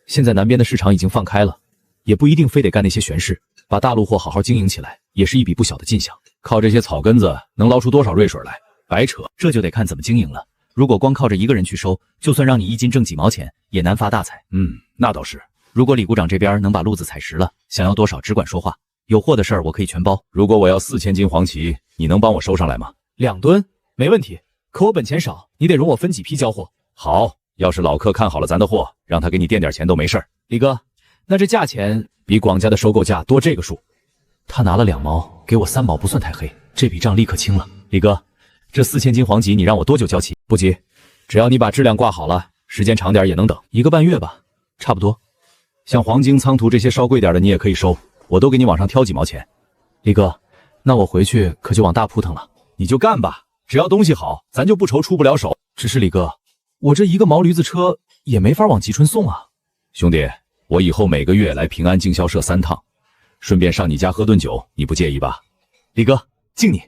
现在南边的市场已经放开了，也不一定非得干那些玄事，把大陆货好好经营起来，也是一笔不小的进项。靠这些草根子能捞出多少瑞水来？白扯。这就得看怎么经营了。如果光靠着一个人去收，就算让你一斤挣几毛钱，也难发大财。那倒是。如果李股长这边能把路子踩实了，想要多少只管说话，有货的事儿我可以全包。如果我要4000斤黄芪，你能帮我收上来吗？2吨没问题，可我本钱少，你得容我分几批交货。好，要是老客看好了咱的货，让他给你垫点钱都没事儿。李哥，那这价钱比广家的收购价多这个数。他拿了2毛，给我3毛，不算太黑，这笔账立刻清了。李哥，这4000斤黄芪你让我多久交齐？不急，只要你把质量挂好了，时间长点也能等，1个半月吧，差不多。像黄精、苍图这些稍贵点的你也可以收，我都给你往上挑几毛钱。李哥，那我回去可就往大扑腾了。你就干吧，只要东西好，咱就不愁出不了手。只是李哥，我这一个毛驴子车也没法往吉春送啊。兄弟，我以后每个月来平安经销社3趟，顺便上你家喝顿酒，你不介意吧？李哥，敬你。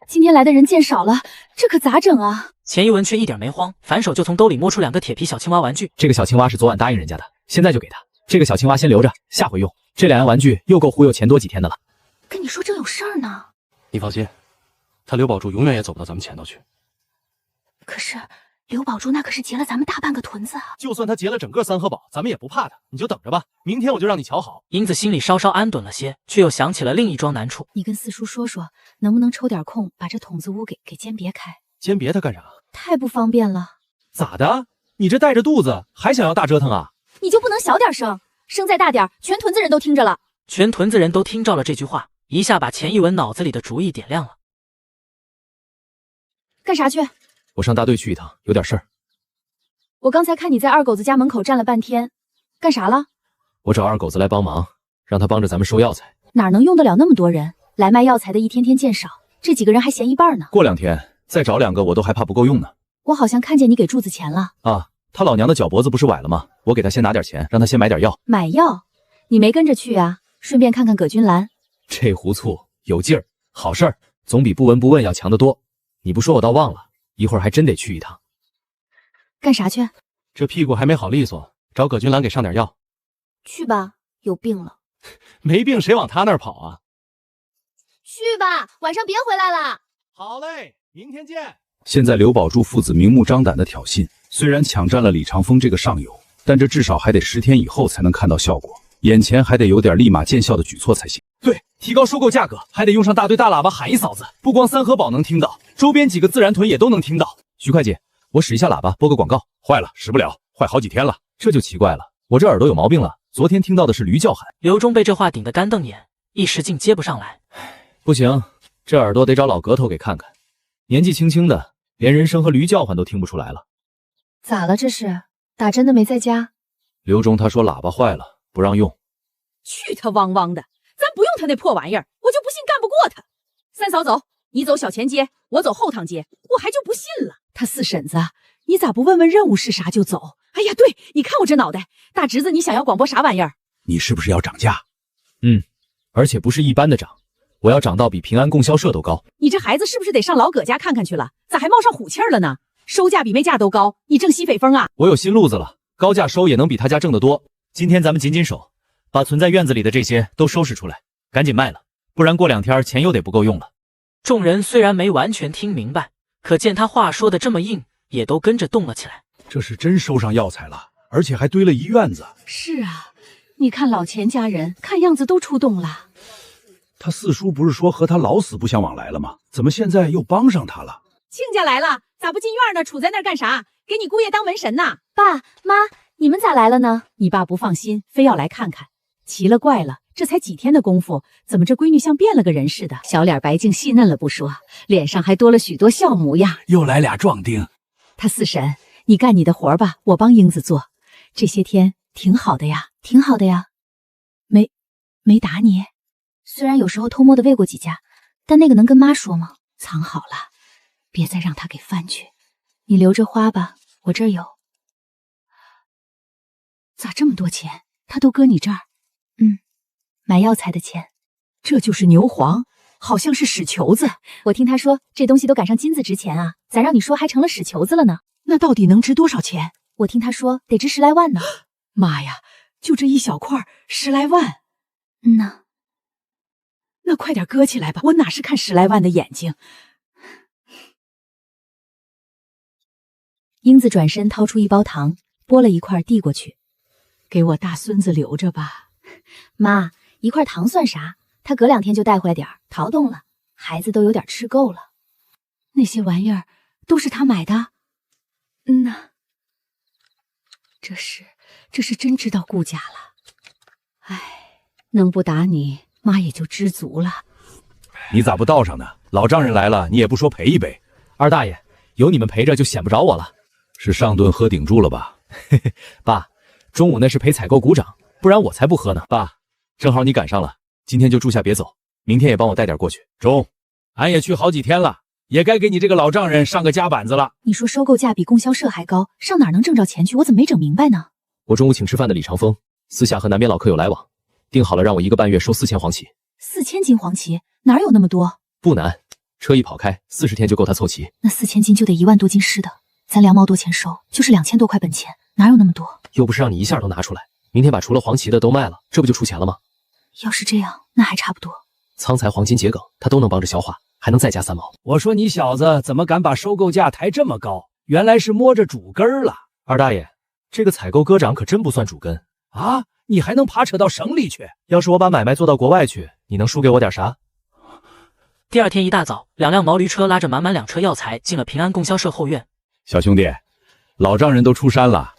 今天来的人见少了，这可咋整啊？钱一文却一点没慌，反手就从兜里摸出2个铁皮小青蛙玩具。这个小青蛙是昨晚答应人家的，现在就给他。这个小青蛙先留着，下回用。这2样玩具又够忽悠钱多几天的了。跟你说正有事儿呢。你放心，他刘宝柱永远也走不到咱们前头去。可是刘宝柱那可是劫了咱们大半个屯子啊！就算他劫了整个三合堡，咱们也不怕他。你就等着吧，明天我就让你瞧好。英子心里稍稍安顿了些，却又想起了另一桩难处。你跟四叔说说，能不能抽点空把这筒子屋给鉴别开？鉴别他干啥？太不方便了。咋的？你这带着肚子还想要大折腾啊？你就不能小点声？声再大点，全屯子人都听着了。全屯子人都听着了这句话，一下把钱一文脑子里的主意点亮了。干啥去？我上大队去一趟，有点事儿。我刚才看你在二狗子家门口站了半天，干啥了？我找二狗子来帮忙，让他帮着咱们收药材。哪能用得了那么多人？来卖药材的一天天见少，这几个人还嫌一半呢。过2天再找2个，我都还怕不够用呢。我好像看见你给柱子钱了啊！他老娘的脚脖子不是崴了吗？我给他先拿点钱，让他先买点药。买药？你没跟着去啊？顺便看看葛君兰。这胡醋有劲儿，好事儿，总比不闻不问要强得多。你不说我倒忘了，一会儿还真得去一趟。干啥去？这屁股还没好利索，找葛君兰给上点药。去吧，有病了。没病谁往他那儿跑啊？去吧，晚上别回来了。好嘞，明天见。现在刘宝柱父子明目张胆的挑衅，虽然抢占了李长风这个上游，但这至少还得10天以后才能看到效果，眼前还得有点立马见效的举措才行。对，提高收购价格，还得用上大队大喇叭喊一嫂子，不光三合堡能听到，周边几个自然屯也都能听到。徐会计，我使一下喇叭播个广告。坏了，使不了，坏好几天了。这就奇怪了，我这耳朵有毛病了。昨天听到的是驴叫喊。刘忠被这话顶得干瞪眼，一时竟接不上来。不行，这耳朵得找老格头给看看。年纪轻轻的，连人声和驴叫唤都听不出来了。咋了这是？打针的没在家？刘忠他说喇叭坏了，不让用。去他汪汪的！咱不用他那破玩意儿，我就不信干不过他。三嫂走，你走小前街，我走后堂街，我还就不信了。他四婶子，你咋不问问任务是啥就走？哎呀，对，你看我这脑袋，大侄子，你想要广播啥玩意儿？你是不是要涨价？而且不是一般的涨，我要涨到比平安供销社都高。你这孩子是不是得上老葛家看看去了？咋还冒上虎气儿了呢？收价比卖价都高，你正西北风啊？我有新路子了，高价收也能比他家挣得多。今天咱们紧紧手，把存在院子里的这些都收拾出来，赶紧卖了，不然过2天钱又得不够用了。众人虽然没完全听明白，可见他话说的这么硬，也都跟着动了起来。这是真收上药材了，而且还堆了一院子。是啊，你看老钱家人，看样子都出动了。他四叔不是说和他老死不相往来了吗？怎么现在又帮上他了？亲家来了，咋不进院呢？杵在那儿干啥？给你姑爷当门神呐？爸妈，你们咋来了呢？你爸不放心，非要来看看。奇了怪了，这才几天的功夫，怎么这闺女像变了个人似的？小脸白净细嫩了不说，脸上还多了许多笑模样。又来俩壮丁。他四婶，你干你的活吧，我帮英子做。这些天挺好的呀，挺好的呀。没打你？虽然有时候偷摸的喂过几家，但那个能跟妈说吗？藏好了，别再让他给翻去。你留着花吧，我这儿有。咋这么多钱？他都搁你这儿？买药材的钱。这就是牛黄，好像是屎球子。我听他说这东西都赶上金子值钱啊，咋让你说还成了屎球子了呢？那到底能值多少钱？我听他说得值10来万呢。妈呀，就这一小块10来万。那快点割起来吧，我哪是看10来万的眼睛。英子转身掏出一包糖，剥了一块递过去，给我大孙子留着吧。妈，一块糖算啥？他隔2天就带回来点儿，淘动了，孩子都有点吃够了。那些玩意儿都是他买的？这是真知道顾家了。唉，能不打你，妈也就知足了。你咋不倒上呢？老丈人来了，你也不说陪一杯。二大爷，有你们陪着就显不着我了。是上顿喝顶住了吧？嘿嘿，爸，中午那是陪采购鼓掌，不然我才不喝呢。爸，正好你赶上了，今天就住下别走，明天也帮我带点过去。中，俺也去好几天了，也该给你这个老丈人上个夹板子了。你说收购价比供销社还高，上哪能挣着钱去？我怎么没整明白呢？我中午请吃饭的李长风，私下和南边老客有来往，定好了让我1个半月收4000黄旗。4000斤黄旗哪有那么多？不难，车一跑开，40天就够他凑齐。那4000斤就得1万多斤湿的，咱2毛多钱收，就是2000多块本钱，哪有那么多？又不是让你一下都拿出来，明天把除了黄旗的都卖了，这不就出钱了吗？要是这样，那还差不多。仓财、黄金、桔梗，他都能帮着消化，还能再加3毛。我说你小子怎么敢把收购价抬这么高？原来是摸着主根了。二大爷，这个采购科长可真不算主根啊！你还能爬扯到省里去？要是我把买卖做到国外去，你能输给我点啥？第二天一大早，2辆毛驴车拉着满满2车药材进了平安供销社后院。小兄弟，老丈人都出山了，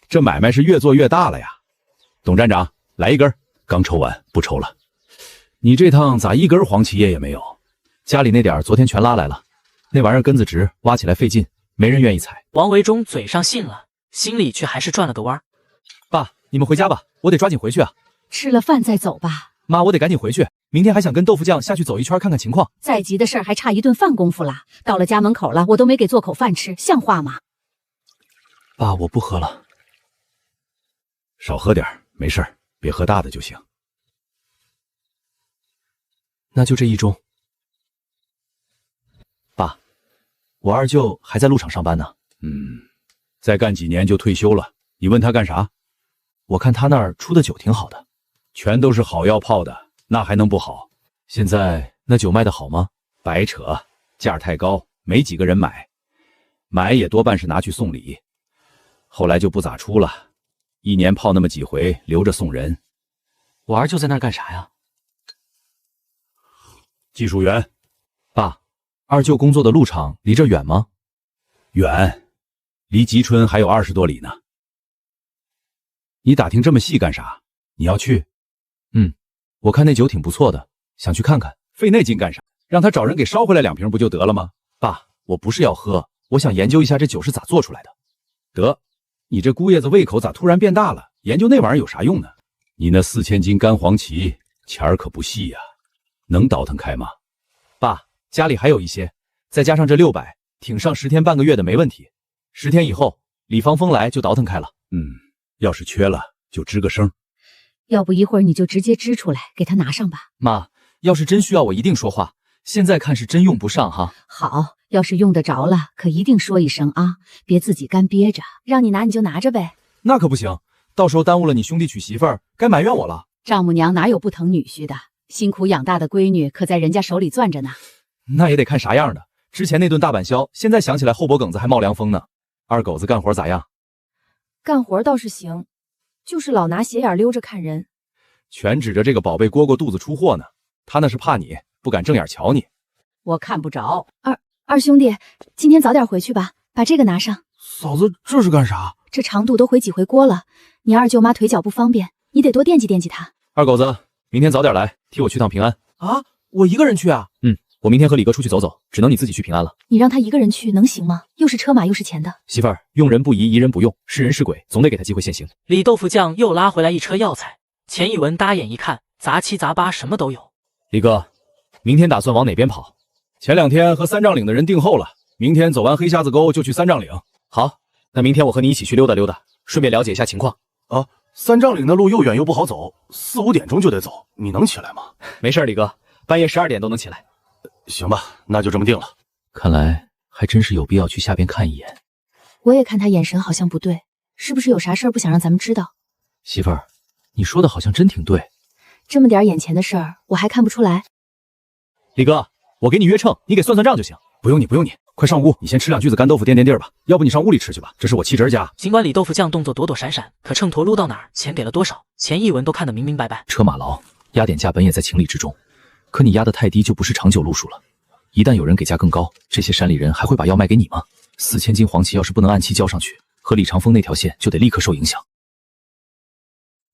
这买卖是越做越大了呀。董站长，来一根，刚抽完，不抽了。你这趟咋一根黄旗叶也没有？家里那点昨天全拉来了，那玩意儿根子直，挖起来费劲，没人愿意采。王维忠嘴上信了，心里却还是转了个弯。爸，你们回家吧，我得抓紧回去啊。吃了饭再走吧。妈，我得赶紧回去，明天还想跟豆腐酱下去走一圈看看情况。再急的事儿还差1顿饭功夫啦，到了家门口了，我都没给做口饭吃，像话吗？爸，我不喝了。少喝点，没事儿，别喝大的就行。那就这1盅。爸，我二舅还在路场上班呢。再干几年就退休了。你问他干啥？我看他那儿出的酒挺好的，全都是好药泡的，那还能不好？现在那酒卖的好吗？白扯，价太高，没几个人买，买也多半是拿去送礼。后来就不咋出了，1年泡那么几回，留着送人。我二舅在那儿干啥呀？技术员。爸，二舅工作的路场离这远吗？远，离吉春还有20多里呢。你打听这么细干啥？你要去？我看那酒挺不错的，想去看看。费那劲干啥？让他找人给烧回来2瓶不就得了吗？爸，我不是要喝，我想研究一下这酒是咋做出来的。得，你这姑爷子胃口咋突然变大了？研究那玩意儿有啥用呢？你那4000斤干黄芪钱儿可不细呀，能倒腾开吗？爸，家里还有一些，再加上这600，挺上10天半个月的没问题。10天以后，李芳风来就倒腾开了。要是缺了就吱个声。要不一会儿你就直接支出来给他拿上吧。妈，要是真需要我一定说话，现在看是真用不上哈。好，要是用得着了，可一定说一声啊，别自己干憋着。让你拿你就拿着呗。那可不行，到时候耽误了你兄弟娶媳妇儿，该埋怨我了。丈母娘哪有不疼女婿的？辛苦养大的闺女可在人家手里攥着呢。那也得看啥样的。之前那顿大板削，现在想起来后脖梗子还冒凉风呢。二狗子干活咋样？干活倒是行，就是老拿斜眼溜着看人。全指着这个宝贝蝈蝈肚子出货呢。他那是怕你，不敢正眼瞧你。我看不着。二兄弟，今天早点回去吧，把这个拿上。嫂子，这是干啥？这长度都回几回锅了，你二舅妈腿脚不方便，你得多惦记惦记她。二狗子，明天早点来，替我去趟平安。啊，我一个人去啊？我明天和李哥出去走走，只能你自己去平安了。你让他一个人去能行吗？又是车马又是钱的。媳妇儿，用人不疑，疑人不用，是人是鬼，总得给他机会现形。李豆腐酱又拉回来一车药材，钱一文搭眼一看，杂七杂八什么都有。李哥，明天打算往哪边跑？前2天和三丈岭的人定后了，明天走完黑瞎子沟就去三丈岭。好，那明天我和你一起去溜达溜达，顺便了解一下情况。啊，三丈岭的路又远又不好走，4、5点钟就得走，你能起来吗？没事，李哥，半夜12点都能起来。行吧，那就这么定了。看来还真是有必要去下边看一眼。我也看他眼神好像不对，是不是有啥事儿不想让咱们知道？媳妇儿，你说的好像真挺对。这么点眼前的事儿，我还看不出来。李哥，我给你约秤，你给算算账就行。不用你，快上屋，你先吃2句子干豆腐垫垫地儿吧。要不你上屋里吃去吧，这是我妻侄家。尽管李豆腐酱动作躲躲闪闪，可秤砣撸到哪儿，钱给了多少，钱一文都看得明明白白。车马劳压点价本也在情理之中，可你压得太低就不是长久路数了。一旦有人给价更高，这些山里人还会把药卖给你吗？4000斤黄芪要是不能按期交上去，和李长风那条线就得立刻受影响。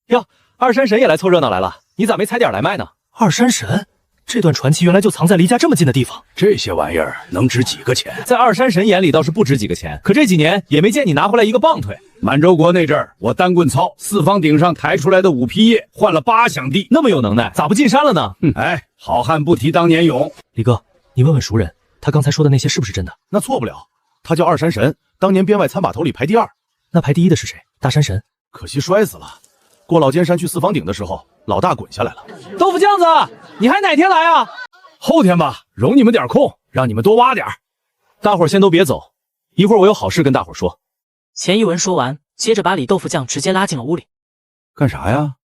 哟，二山神也来凑热闹来了，你咋没踩点来卖呢？二山神，这段传奇原来就藏在离家这么近的地方。这些玩意儿能值几个钱？在二山神眼里倒是不值几个钱，可这几年也没见你拿回来一个棒槌。满洲国那阵儿，我单棍操4方顶上抬出来的5匹叶，换了8响地。那么有能耐，咋不进山了呢？哎，好汉不提当年勇。李哥，你问问熟人，他刚才说的那些是不是真的？那错不了，他叫二山神，当年编外参把头里排第2。那排第1的是谁？大山神。可惜摔死了。过老尖山去4方顶的时候，老大滚下来了。豆腐酱子，你还哪天来啊？后天吧，容你们点空，让你们多挖点。大伙儿先都别走，一会儿我有好事跟大伙儿说。钱一文说完，接着把李豆腐酱直接拉进了屋里。干啥呀？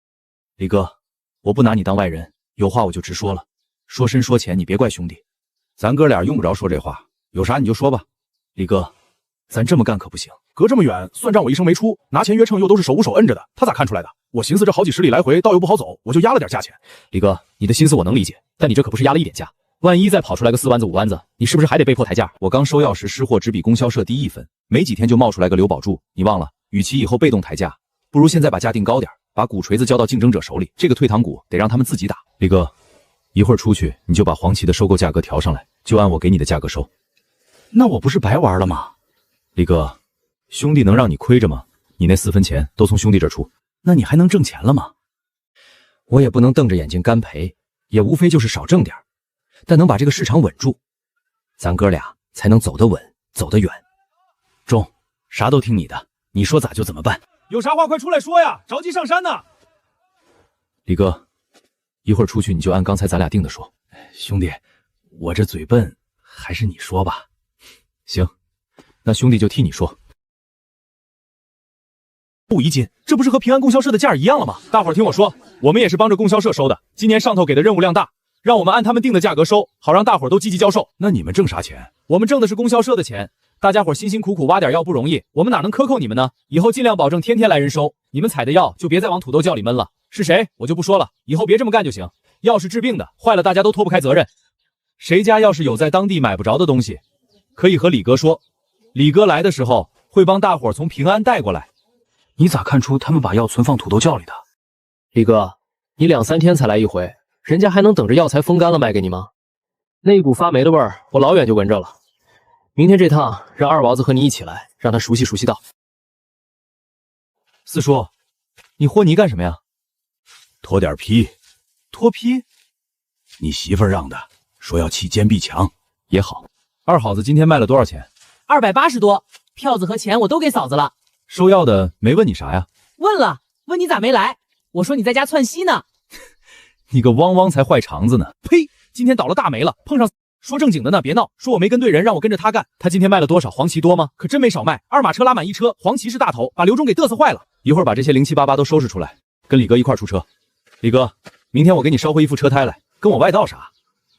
李哥，我不拿你当外人，有话我就直说了，说深说浅，你别怪兄弟。咱哥俩用不着说这话，有啥你就说吧。李哥，咱这么干可不行。隔这么远，算账我一声没出，拿钱约秤又都是手捂手摁着的，他咋看出来的？我寻思这好几十里来回，道又不好走，我就压了点价钱。李哥，你的心思我能理解，但你这可不是压了一点价，万一再跑出来个4弯子5弯子，你是不是还得被迫抬价？我刚收药时失货只比供销社低1分，没几天就冒出来个刘宝柱，你忘了？与其以后被动抬价，不如现在把价定高点，把鼓锤子交到竞争者手里。这个退堂鼓得让他们自己打。李哥，一会儿出去你就把黄芪的收购价格调上来，就按我给你的价格收。那我不是白玩了吗？李哥，兄弟能让你亏着吗？你那4分钱都从兄弟这儿出，那你还能挣钱了吗？我也不能瞪着眼睛干赔，也无非就是少挣点，但能把这个市场稳住，咱哥俩才能走得稳，走得远。中，啥都听你的，你说咋就怎么办。有啥话快出来说呀，着急上山呢。李哥，一会儿出去你就按刚才咱俩定的说。兄弟，我这嘴笨，还是你说吧。行，那兄弟就替你说。1斤，这不是和平安供销社的价一样了吗？大伙儿听我说，我们也是帮着供销社收的，今年上头给的任务量大，让我们按他们定的价格收，好让大伙儿都积极交售。那你们挣啥钱？我们挣的是供销社的钱，大家伙儿辛辛苦苦挖点药不容易，我们哪能克扣你们呢？以后尽量保证天天来人收，你们采的药就别再往土豆窖里闷了。是谁我就不说了，以后别这么干就行。药是治病的，坏了大家都脱不开责任。谁家要是有在当地买不着的东西，可以和李哥说，李哥来的时候会帮大伙儿从平安带过来。你咋看出他们把药存放土豆窖里的？李哥，你2、3天才来一回，人家还能等着药材风干了卖给你吗？那一股发霉的味儿，我老远就闻着了。明天这趟让二娃子和你一起来，让他熟悉熟悉道。四叔，你和泥干什么呀？脱点皮。脱皮？你媳妇儿让的，说要砌坚壁墙。也好。二好子今天卖了多少钱？280多，票子和钱我都给嫂子了。收药的没问你啥呀？问了，问你咋没来？我说你在家窜稀呢。你个汪汪才坏肠子呢！呸！今天倒了大霉了，碰上说正经的呢，别闹，说我没跟对人，让我跟着他干。他今天卖了多少？黄芪多吗？可真没少卖，2马车拉满一车，黄芪是大头，把刘忠给嘚瑟坏了。一会儿把这些07、88都收拾出来，跟李哥一块出车。李哥，明天我给你捎回一副车胎来，跟我外道啥？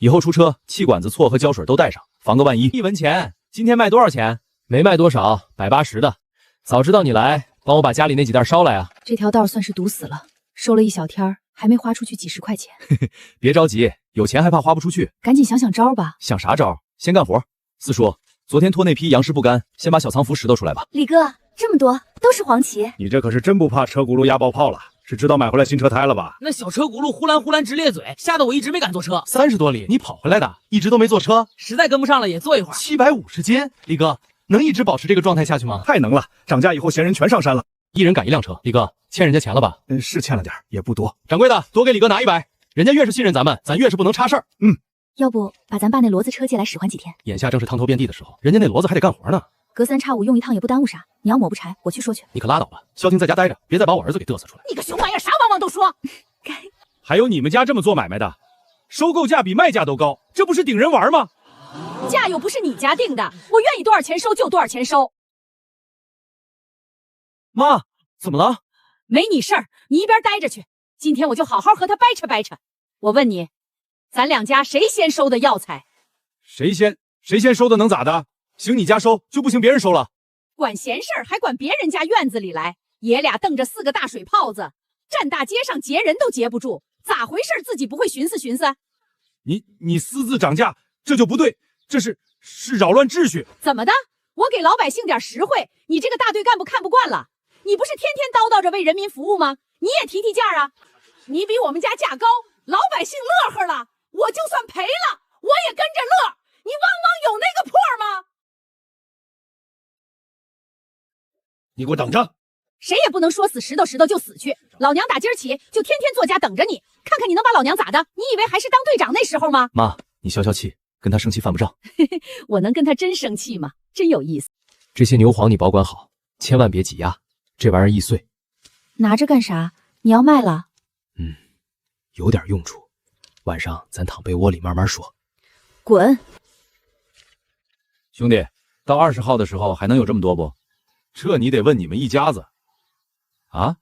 以后出车气管子错和胶水都带上，防个万一。一文钱，今天卖多少钱？没卖多少，180的。早知道你来，帮我把家里那几袋捎来啊。这条道算是堵死了，收了一小天儿，还没花出去几十块钱。别着急，有钱还怕花不出去？赶紧想想招吧。想啥招？先干活。四叔，昨天拖那批杨氏不干，先把小仓服拾掇出来吧。李哥，这么多都是黄芪，你这可是真不怕车轱辘压爆泡了？是知道买回来新车胎了吧？那小车轱辘呼兰呼兰直咧嘴，吓得我一直没敢坐车。30多里你跑回来的，一直都没坐车，实在跟不上了也坐一会儿。750斤，李哥能一直保持这个状态下去吗？太能了，涨价以后闲人全上山了，一人赶一辆车。李哥欠人家钱了吧？是欠了点，也不多。掌柜的，多给李哥拿100，人家越是信任咱们，咱越是不能插事儿。要不把咱爸那骡子车借来使唤几天？眼下正是汤头遍地的时候，人家那骡子还得干活呢。隔3差5用一趟也不耽误啥。你要抹布柴，我去说去。你可拉倒吧，消停在家待着，别再把我儿子给嘚瑟出来。你个熊玩意儿，啥汪汪都说。还有你们家这么做买卖的，收购价比卖价都高，这不是顶人玩吗？价又不是你家定的，我愿意多少钱收就多少钱收。妈，怎么了？没你事儿，你一边待着去。今天我就好好和他掰扯掰扯。我问你，咱两家谁先收的药材？谁先收的能咋的？行你家收就不行别人收了？管闲事儿还管别人家院子里来，爷俩瞪着4个大水泡子，站大街上劫人都劫不住，咋回事？自己不会寻思寻思？你私自涨价，这就不对，这是扰乱秩序。怎么的？我给老百姓点实惠，你这个大队干部看不惯了？你不是天天叨叨着为人民服务吗？你也提价啊！你比我们家价高，老百姓乐呵了，我就算赔了，我也跟着乐。你汪汪有那个破吗？你给我等着！谁也不能说死石头石头就死去。老娘打今儿起就天天坐家等着你，看看你能把老娘咋的？你以为还是当队长那时候吗？妈，你消消气，跟他生气犯不上。我能跟他真生气吗？真有意思。这些牛黄你保管好，千万别挤压，这玩意儿易碎。拿着干啥？你要卖了？有点用处。晚上咱躺被窝里慢慢说。滚！兄弟，到20号的时候还能有这么多不？这你得问你们一家子。啊？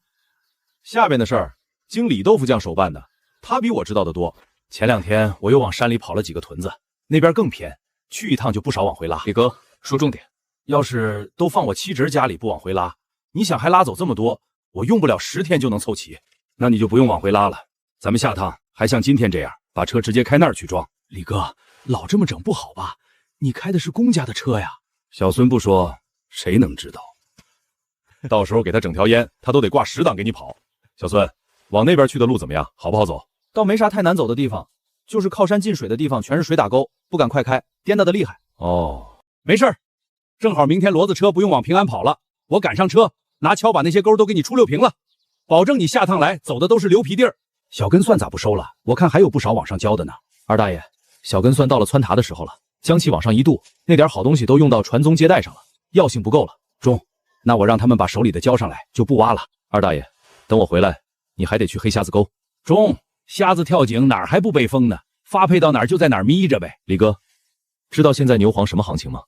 下边的事儿，经李豆腐匠手办的，他比我知道的多。前2天我又往山里跑了几个屯子，那边更偏，去一趟就不少往回拉。李哥，说重点。要是都放我妻侄家里不往回拉，你想还拉走这么多，我用不了10天就能凑齐。那你就不用往回拉了，咱们下趟还像今天这样，把车直接开那儿去装。李哥，老这么整不好吧？你开的是公家的车呀。小孙不说，谁能知道？到时候给他整条烟，他都得挂10档给你跑。小孙，往那边去的路怎么样？好不好走？倒没啥太难走的地方，就是靠山进水的地方全是水打沟，不敢快开，颠倒的厉害。哦，没事儿，正好明天骡子车不用往平安跑了，我赶上车，拿锹把那些沟都给你出溜平了，保证你下趟来走的都是牛皮地儿。小根蒜咋不收了？我看还有不少往上交的呢。二大爷，小根蒜到了汆塔的时候了，将其往上一渡，那点好东西都用到传宗接代上了，药性不够了。中，那我让他们把手里的交上来，就不挖了。二大爷，等我回来，你还得去黑瞎子沟。中，瞎子跳井哪儿还不被封呢？发配到哪儿就在哪儿眯着呗。李哥，知道现在牛黄什么行情吗？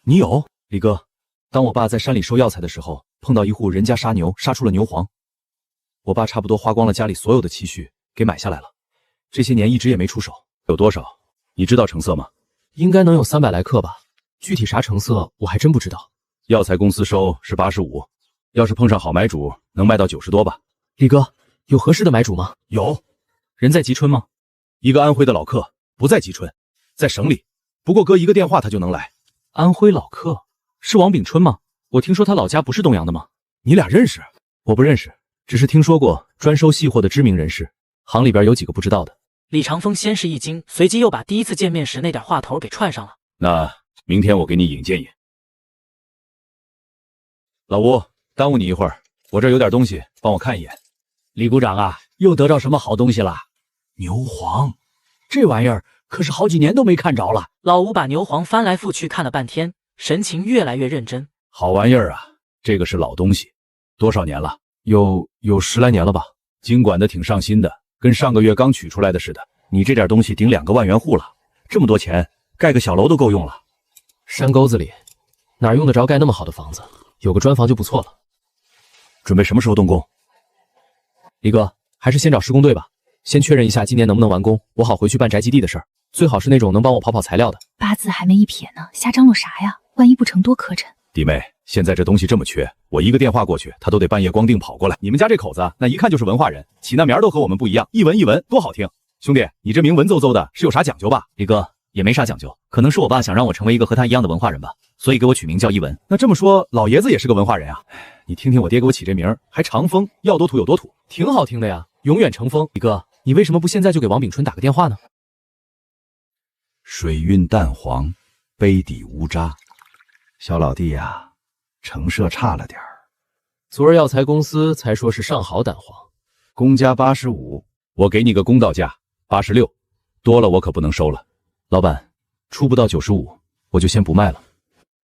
你有？李哥，当我爸在山里收药材的时候，碰到一户人家杀牛，杀出了牛黄。我爸差不多花光了家里所有的积蓄，给买下来了。这些年一直也没出手。有多少？你知道成色吗？应该能有300来克吧，具体啥成色我还真不知道。药材公司收是85，要是碰上好买主，能卖到90多吧。李哥，有合适的买主吗？有。人在吉春吗？一个安徽的老客，不在吉春，在省里，不过搁一个电话他就能来。安徽老客是王炳春吗？我听说他老家不是东阳的吗？你俩认识？我不认识，只是听说过专收细货的知名人士，行里边有几个不知道的。李长风先是一惊，随即又把第一次见面时那点话头给串上了。那明天我给你引荐引。老吴，耽误你一会儿，我这儿有点东西，帮我看一眼。李股长啊，又得着什么好东西了？牛黄，这玩意儿可是好几年都没看着了。老吴把牛黄翻来覆去看了半天，神情越来越认真。好玩意儿啊，这个是老东西，多少年了？有10来年了吧。经管的挺上心的，跟上个月刚取出来的似的。你这点东西顶2个万元户了，这么多钱，盖个小楼都够用了。山沟子里哪用得着盖那么好的房子？有个砖房就不错了。准备什么时候动工？李哥，还是先找施工队吧。先确认一下今年能不能完工，我好回去办宅基地的事儿。最好是那种能帮我跑材料的。八字还没一撇呢，瞎张罗啥呀？万一不成多磕碜。弟妹，现在这东西这么缺，我一个电话过去，他都得半夜光腚跑过来。你们家这口子，那一看就是文化人，起那名儿都和我们不一样，一文一文多好听。兄弟，你这名文绉绉的，是有啥讲究吧？李哥也没啥讲究，可能是我爸想让我成为一个和他一样的文化人吧，所以给我取名叫一文。那这么说，老爷子也是个文化人啊？你听听我爹给我起这名儿，还长风，要多土有多土，挺好听的呀，永远成风。李哥，你为什么不现在就给王炳春打个电话呢？水晕蛋黄，杯底无渣。小老弟呀，成色差了点儿。昨儿药材公司才说是上好蛋黄，公家85，我给你个公道价，86，多了我可不能收了。老板，出不到95，我就先不卖了。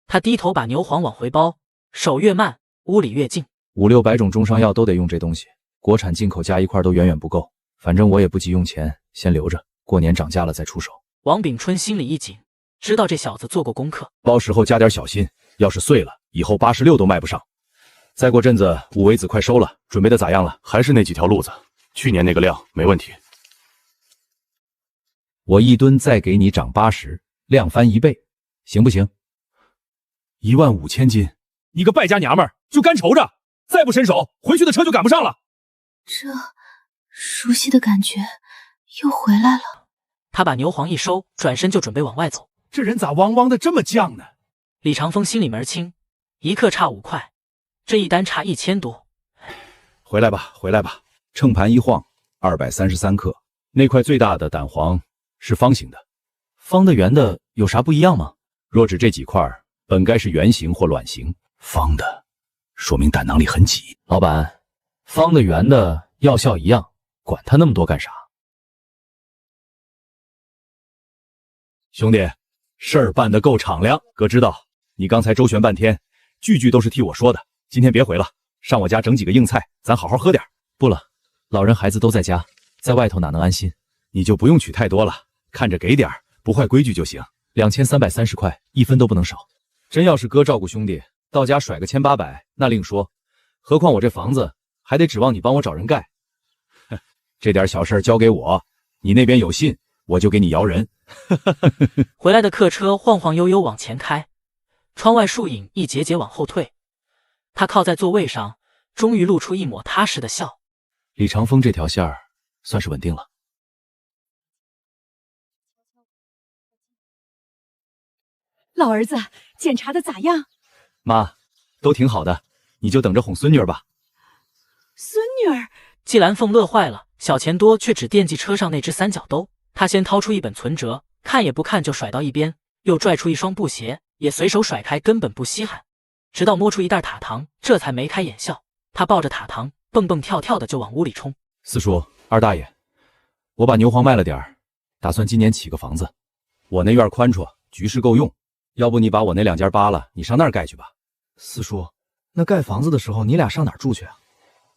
他低头把牛黄往回包，手越慢，屋里越静。5、600种中伤药都得用这东西，国产进口加一块都远远不够。反正我也不急用钱，先留着，过年涨价了再出手。王炳春心里一紧，知道这小子做过功课。包时候加点小心，要是碎了，以后86都卖不上。再过阵子五味子快收了，准备的咋样了？还是那几条路子，去年那个量没问题。我1吨再给你涨80，量翻1倍，行不行？15000斤，你个败家娘们儿，就干瞅着，再不伸手，回去的车就赶不上了。这熟悉的感觉又回来了。他把牛黄一收，转身就准备往外走。这人咋汪汪的这么犟呢？李长风心里门清，一克差5块，这一单差1000多。回来吧，回来吧。秤盘一晃，233克。那块最大的胆黄是方形的，方的圆的有啥不一样吗？若指这几块本该是圆形或卵形，方的说明胆囊里很挤。老板，方的圆的药效一样，管他那么多干啥？兄弟，事儿办得够敞亮，哥知道你刚才周旋半天，句句都是替我说的。今天别回了，上我家整几个硬菜，咱好好喝点。不了，老人孩子都在家，在外头哪能安心？你就不用取太多了，看着给点儿，不坏规矩就行。2330块，1分都不能少。真要是哥照顾兄弟，到家甩个1800，那另说。何况我这房子还得指望你帮我找人盖。这点小事交给我，你那边有信，我就给你摇人。回来的客车晃晃悠悠往前开，窗外树影一节节往后退。他靠在座位上，终于露出一抹踏实的笑。李长风这条线儿算是稳定了。老儿子，检查的咋样？妈，都挺好的，你就等着哄孙女儿吧。孙女儿？季兰凤乐坏了，小钱多却只惦记车上那只三角兜。他先掏出一本存折，看也不看就甩到一边，又拽出一双布鞋，也随手甩开，根本不稀罕。直到摸出一袋塔糖，这才眉开眼笑。他抱着塔糖，蹦蹦跳跳的就往屋里冲。四叔，二大爷，我把牛黄卖了点儿，打算今年起个房子。我那院宽绰，局势够用，要不你把我那2间扒了，你上那儿盖去吧。四叔，那盖房子的时候你俩上哪儿住去啊？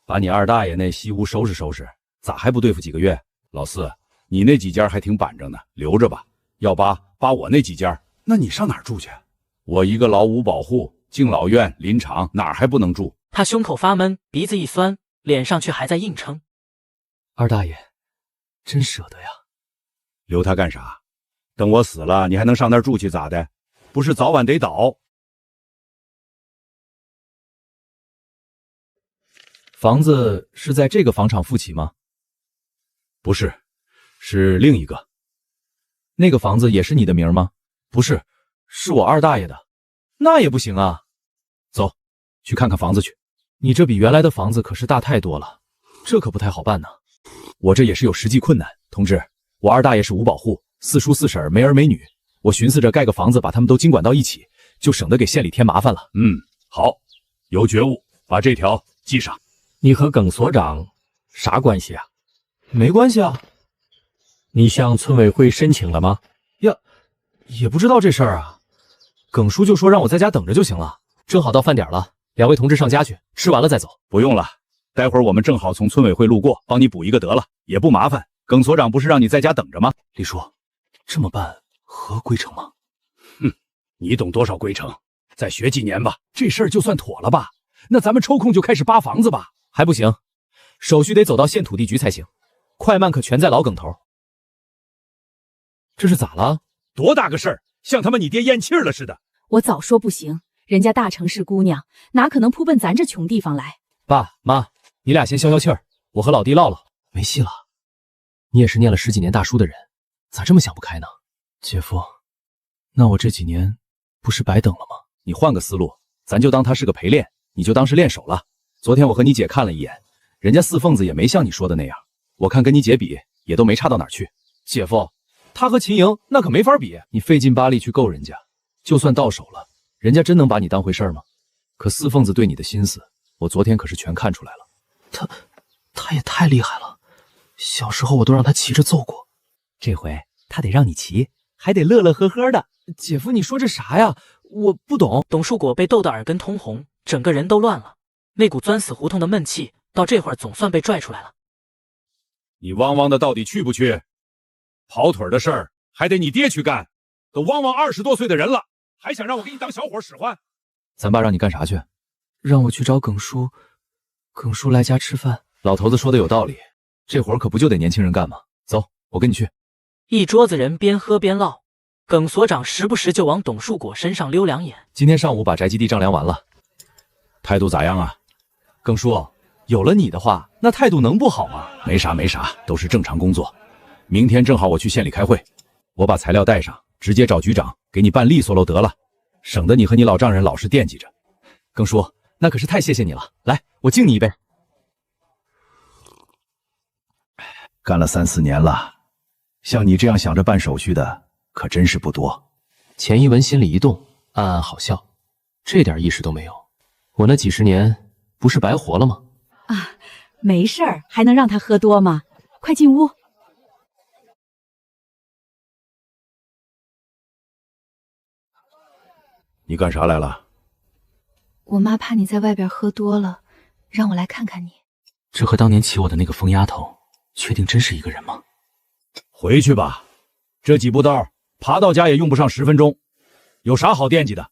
把你二大爷那西屋收拾收拾，咋还不对付几个月？老四，你那几间还挺板正的，留着吧。要扒我那几间，那你上哪儿住去？我一个老五保户，敬老院、林场哪儿还不能住？他胸口发闷，鼻子一酸，脸上却还在硬撑。二大爷，真舍得呀！留他干啥？等我死了，你还能上那儿住去咋的？不是早晚得倒？房子是在这个房产附起吗？不是，是另一个。那个房子也是你的名吗？不是，是我二大爷的。那也不行啊。走，去看看房子去。你这比原来的房子可是大太多了，这可不太好办呢。我这也是有实际困难，同志。我二大爷是五保户，四叔四婶没儿没女，我寻思着盖个房子把他们都经管到一起，就省得给县里添麻烦了。好，有觉悟，把这条记上。你和耿所长啥关系啊？没关系啊。你向村委会申请了吗？呀，也不知道这事儿啊。耿叔就说让我在家等着就行了。正好到饭点了，两位同志上家去，吃完了再走。不用了，待会儿我们正好从村委会路过，帮你补一个得了，也不麻烦。耿所长不是让你在家等着吗？李叔，这么办合规程吗？你懂多少规程？再学几年吧。这事儿就算妥了吧？那咱们抽空就开始扒房子吧。还不行，手续得走到县土地局才行。快慢可全在老耿头。这是咋了？多大个事儿，像他妈你爹咽气儿了似的。我早说不行，人家大城市姑娘哪可能扑奔咱这穷地方来？爸妈，你俩先消消气儿，我和老弟唠唠。没戏了，你也是念了10几年大书的人，咋这么想不开呢？姐夫，那我这几年不是白等了吗？你换个思路，咱就当他是个陪练，你就当是练手了。昨天我和你姐看了一眼，人家四凤子也没像你说的那样，我看跟你姐比也都没差到哪儿去。姐夫，他和秦莹那可没法比，你费劲巴力去够人家，就算到手了，人家真能把你当回事吗？可四凤子对你的心思，我昨天可是全看出来了。他也太厉害了，小时候我都让他骑着揍过，这回他得让你骑，还得乐乐呵呵的。姐夫，你说这啥呀？我不懂。董树果被逗得耳根通红，整个人都乱了，那股钻死胡同的闷气到这会儿总算被拽出来了。你汪汪的到底去不去？跑腿的事儿还得你爹去干，都汪汪20多岁的人了，还想让我给你当小伙使唤？咱爸让你干啥去？让我去找耿叔，耿叔来家吃饭。老头子说的有道理，这活儿可不就得年轻人干吗？走，我跟你去。一桌子人边喝边唠，耿所长时不时就往董树果身上溜2眼。今天上午把宅基地丈量完了，态度咋样啊？耿叔，有了你的话，那态度能不好吗？没啥，都是正常工作。明天正好我去县里开会，我把材料带上，直接找局长给你办利索喽得了，省得你和你老丈人老是惦记着。耿叔，那可是太谢谢你了，来，我敬你一杯。干了3、4年了，像你这样想着办手续的可真是不多。钱一文心里一动，暗暗好笑，这点意识都没有，我那几10年不是白活了吗？啊，没事儿，还能让他喝多吗？快进屋。你干啥来了？我妈怕你在外边喝多了，让我来看看你。这和当年骑我的那个疯丫头，确定真是一个人吗？回去吧，这几步道爬到家也用不上10分钟，有啥好惦记的？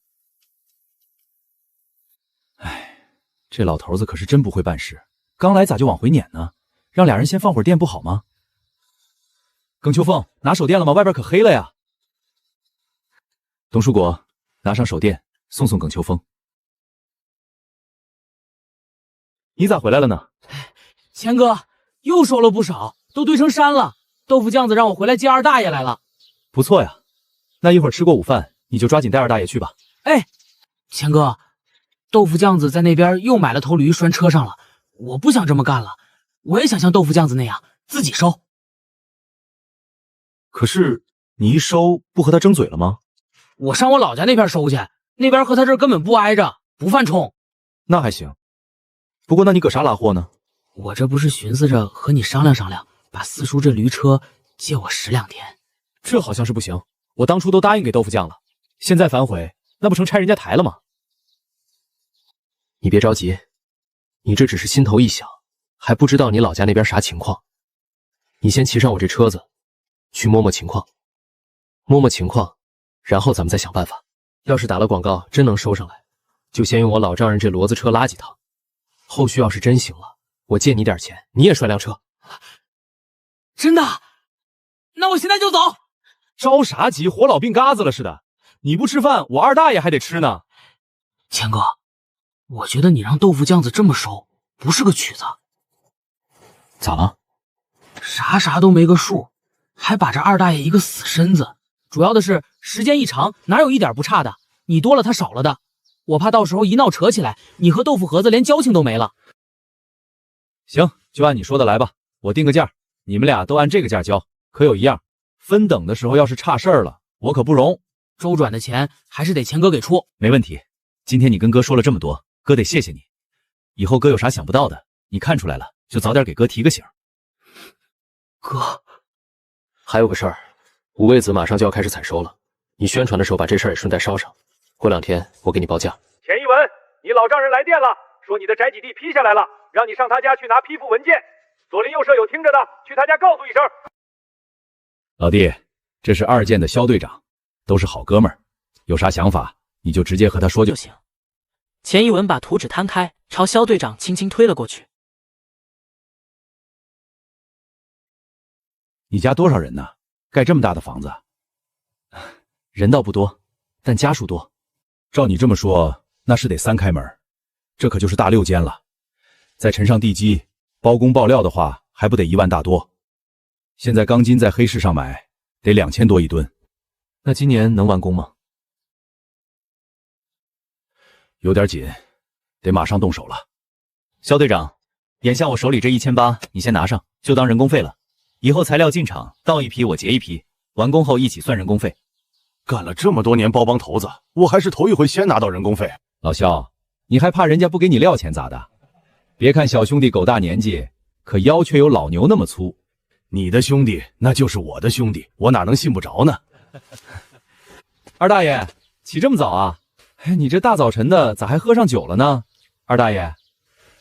哎，这老头子可是真不会办事，刚来咋就往回撵呢？让俩人先放会儿电不好吗？耿秋凤，拿手电了吗？外边可黑了呀。董树果，拿上手电，送耿秋凤。你咋回来了呢？钱哥又收了不少，都堆成山了。豆腐酱子让我回来接二大爷来了。不错呀，那一会儿吃过午饭，你就抓紧带二大爷去吧。哎，钱哥，豆腐酱子在那边又买了头驴拴车上了，我不想这么干了，我也想像豆腐酱子那样自己收。可是你一收不和他争嘴了吗？我上我老家那边收去，那边和他这儿根本不挨着，不犯冲。那还行，不过那你搁啥拉货呢？我这不是寻思着和你商量商量，把四叔这驴车借我10两天。这好像是不行，我当初都答应给豆腐酱了，现在反悔，那不成拆人家台了吗？你别着急，你这只是心头一想，还不知道你老家那边啥情况。你先骑上我这车子，去摸摸情况，然后咱们再想办法。要是打了广告真能收上来，就先用我老丈人这骡子车拉几趟。后续要是真行了，我借你点钱，你也拴辆车。真的？那我现在就走。着啥急，活老病嘎子了似的。你不吃饭，我二大爷还得吃呢。钱哥，我觉得你让豆腐酱子这么收，不是个曲子。咋了？啥都没个数，还把这二大爷一个死身子。主要的是时间一长，哪有一点不差的？你多了他少了的，我怕到时候一闹扯起来，你和豆腐盒子连交情都没了。行，就按你说的来吧，我定个价，你们俩都按这个价交。可有一样，分等的时候要是差事儿了，我可不容。周转的钱还是得钱哥给出。没问题，今天你跟哥说了这么多，哥得谢谢你。以后哥有啥想不到的，你看出来了就早点给哥提个醒。哥，还有个事儿，五味子马上就要开始采收了，你宣传的时候把这事儿也顺带捎上。过2天我给你报价。钱一文，你老丈人来电了，说你的宅基地批下来了，让你上他家去拿批复文件。左邻右舍有听着的，去他家告诉一声。老弟，这是2建的肖队长，都是好哥们儿，有啥想法你就直接和他说就行。钱一文把图纸摊开，朝肖队长轻轻推了过去。你家多少人呢？盖这么大的房子？人倒不多，但家数多。照你这么说，那是得3开门，这可就是大6间了。再沉上地基，包工包料的话，还不得1万大多？现在钢筋在黑市上买，得2000多一吨。那今年能完工吗？有点紧，得马上动手了。肖队长，眼下我手里这1800，你先拿上，就当人工费了。以后材料进场，到一批我结一批，完工后一起算人工费。干了这么多年包帮头子，我还是头一回先拿到人工费。老肖，你还怕人家不给你料钱咋的？别看小兄弟狗大年纪，可腰却有老牛那么粗。你的兄弟那就是我的兄弟，我哪能信不着呢？二大爷，起这么早啊？哎，你这大早晨的咋还喝上酒了呢？二大爷，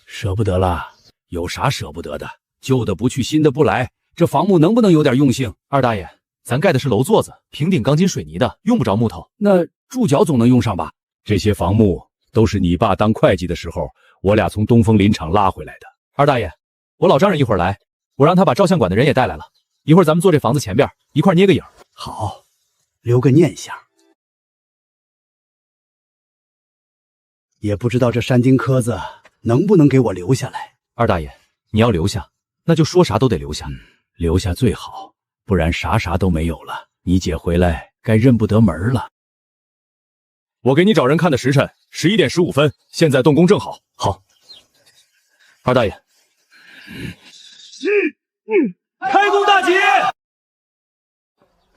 舍不得了，有啥舍不得的？旧的不去，新的不来，这房木能不能有点用性？二大爷，咱盖的是楼座子，平顶钢筋水泥的，用不着木头。那柱脚总能用上吧？这些房木都是你爸当会计的时候，我俩从东风林场拉回来的。二大爷，我老丈人一会儿来，我让他把照相馆的人也带来了，一会儿咱们坐这房子前边一块捏个影。好，留个念想。也不知道这山丁科子能不能给我留下来。二大爷，你要留下，那就说啥都得留下。留下最好，不然啥都没有了。你姐回来该认不得门了。我给你找人看的时辰11点15分，现在动工正好。好，二大爷，开工大吉！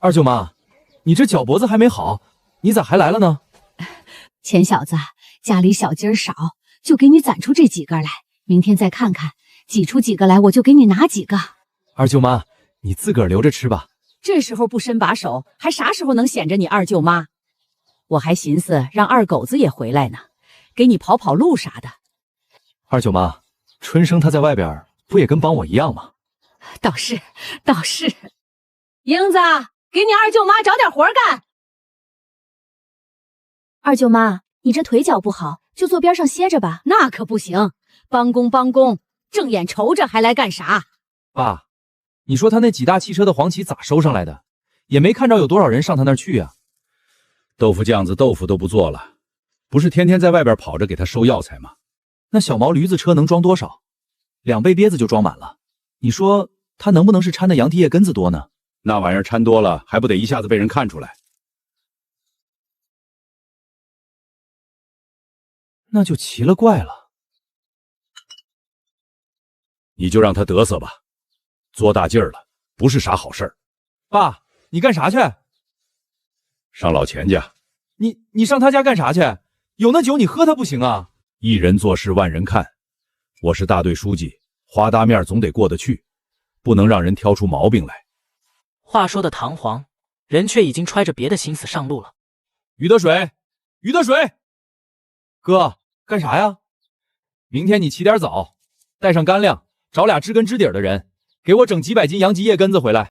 二舅妈，你这脚脖子还没好，你咋还来了呢？钱小子，家里小鸡儿少，就给你攒出这几个来，明天再看看，挤出几个来我就给你拿几个。二舅妈，你自个儿留着吃吧。这时候不伸把手，还啥时候能显着你二舅妈？我还寻思让二狗子也回来呢，给你跑跑路啥的。二舅妈，春生他在外边不也跟帮我一样吗？倒是。英子，给你二舅妈找点活干。二舅妈，你这腿脚不好，就坐边上歇着吧。那可不行，帮工，正眼瞅着还来干啥？爸，你说他那几大汽车的黄旗咋收上来的？也没看着有多少人上他那儿去呀。豆腐酱子豆腐都不做了，不是天天在外边跑着给他收药材吗？那小毛驴子车能装多少？2背篦子就装满了。你说他能不能是掺的羊蹄叶根子多呢？那玩意儿掺多了，还不得一下子被人看出来？那就奇了怪了。你就让他得瑟吧，作大劲儿了，不是啥好事儿。爸，你干啥去？上老钱家。你上他家干啥去？有那酒你喝他不行啊？一人做事万人看，我是大队书记，花大面总得过得去，不能让人挑出毛病来。话说的堂皇，人却已经揣着别的心思上路了。于德水，哥，干啥呀？明天你起点早，带上干粮，找俩知根知底的人，给我整几百斤羊脊叶根子回来。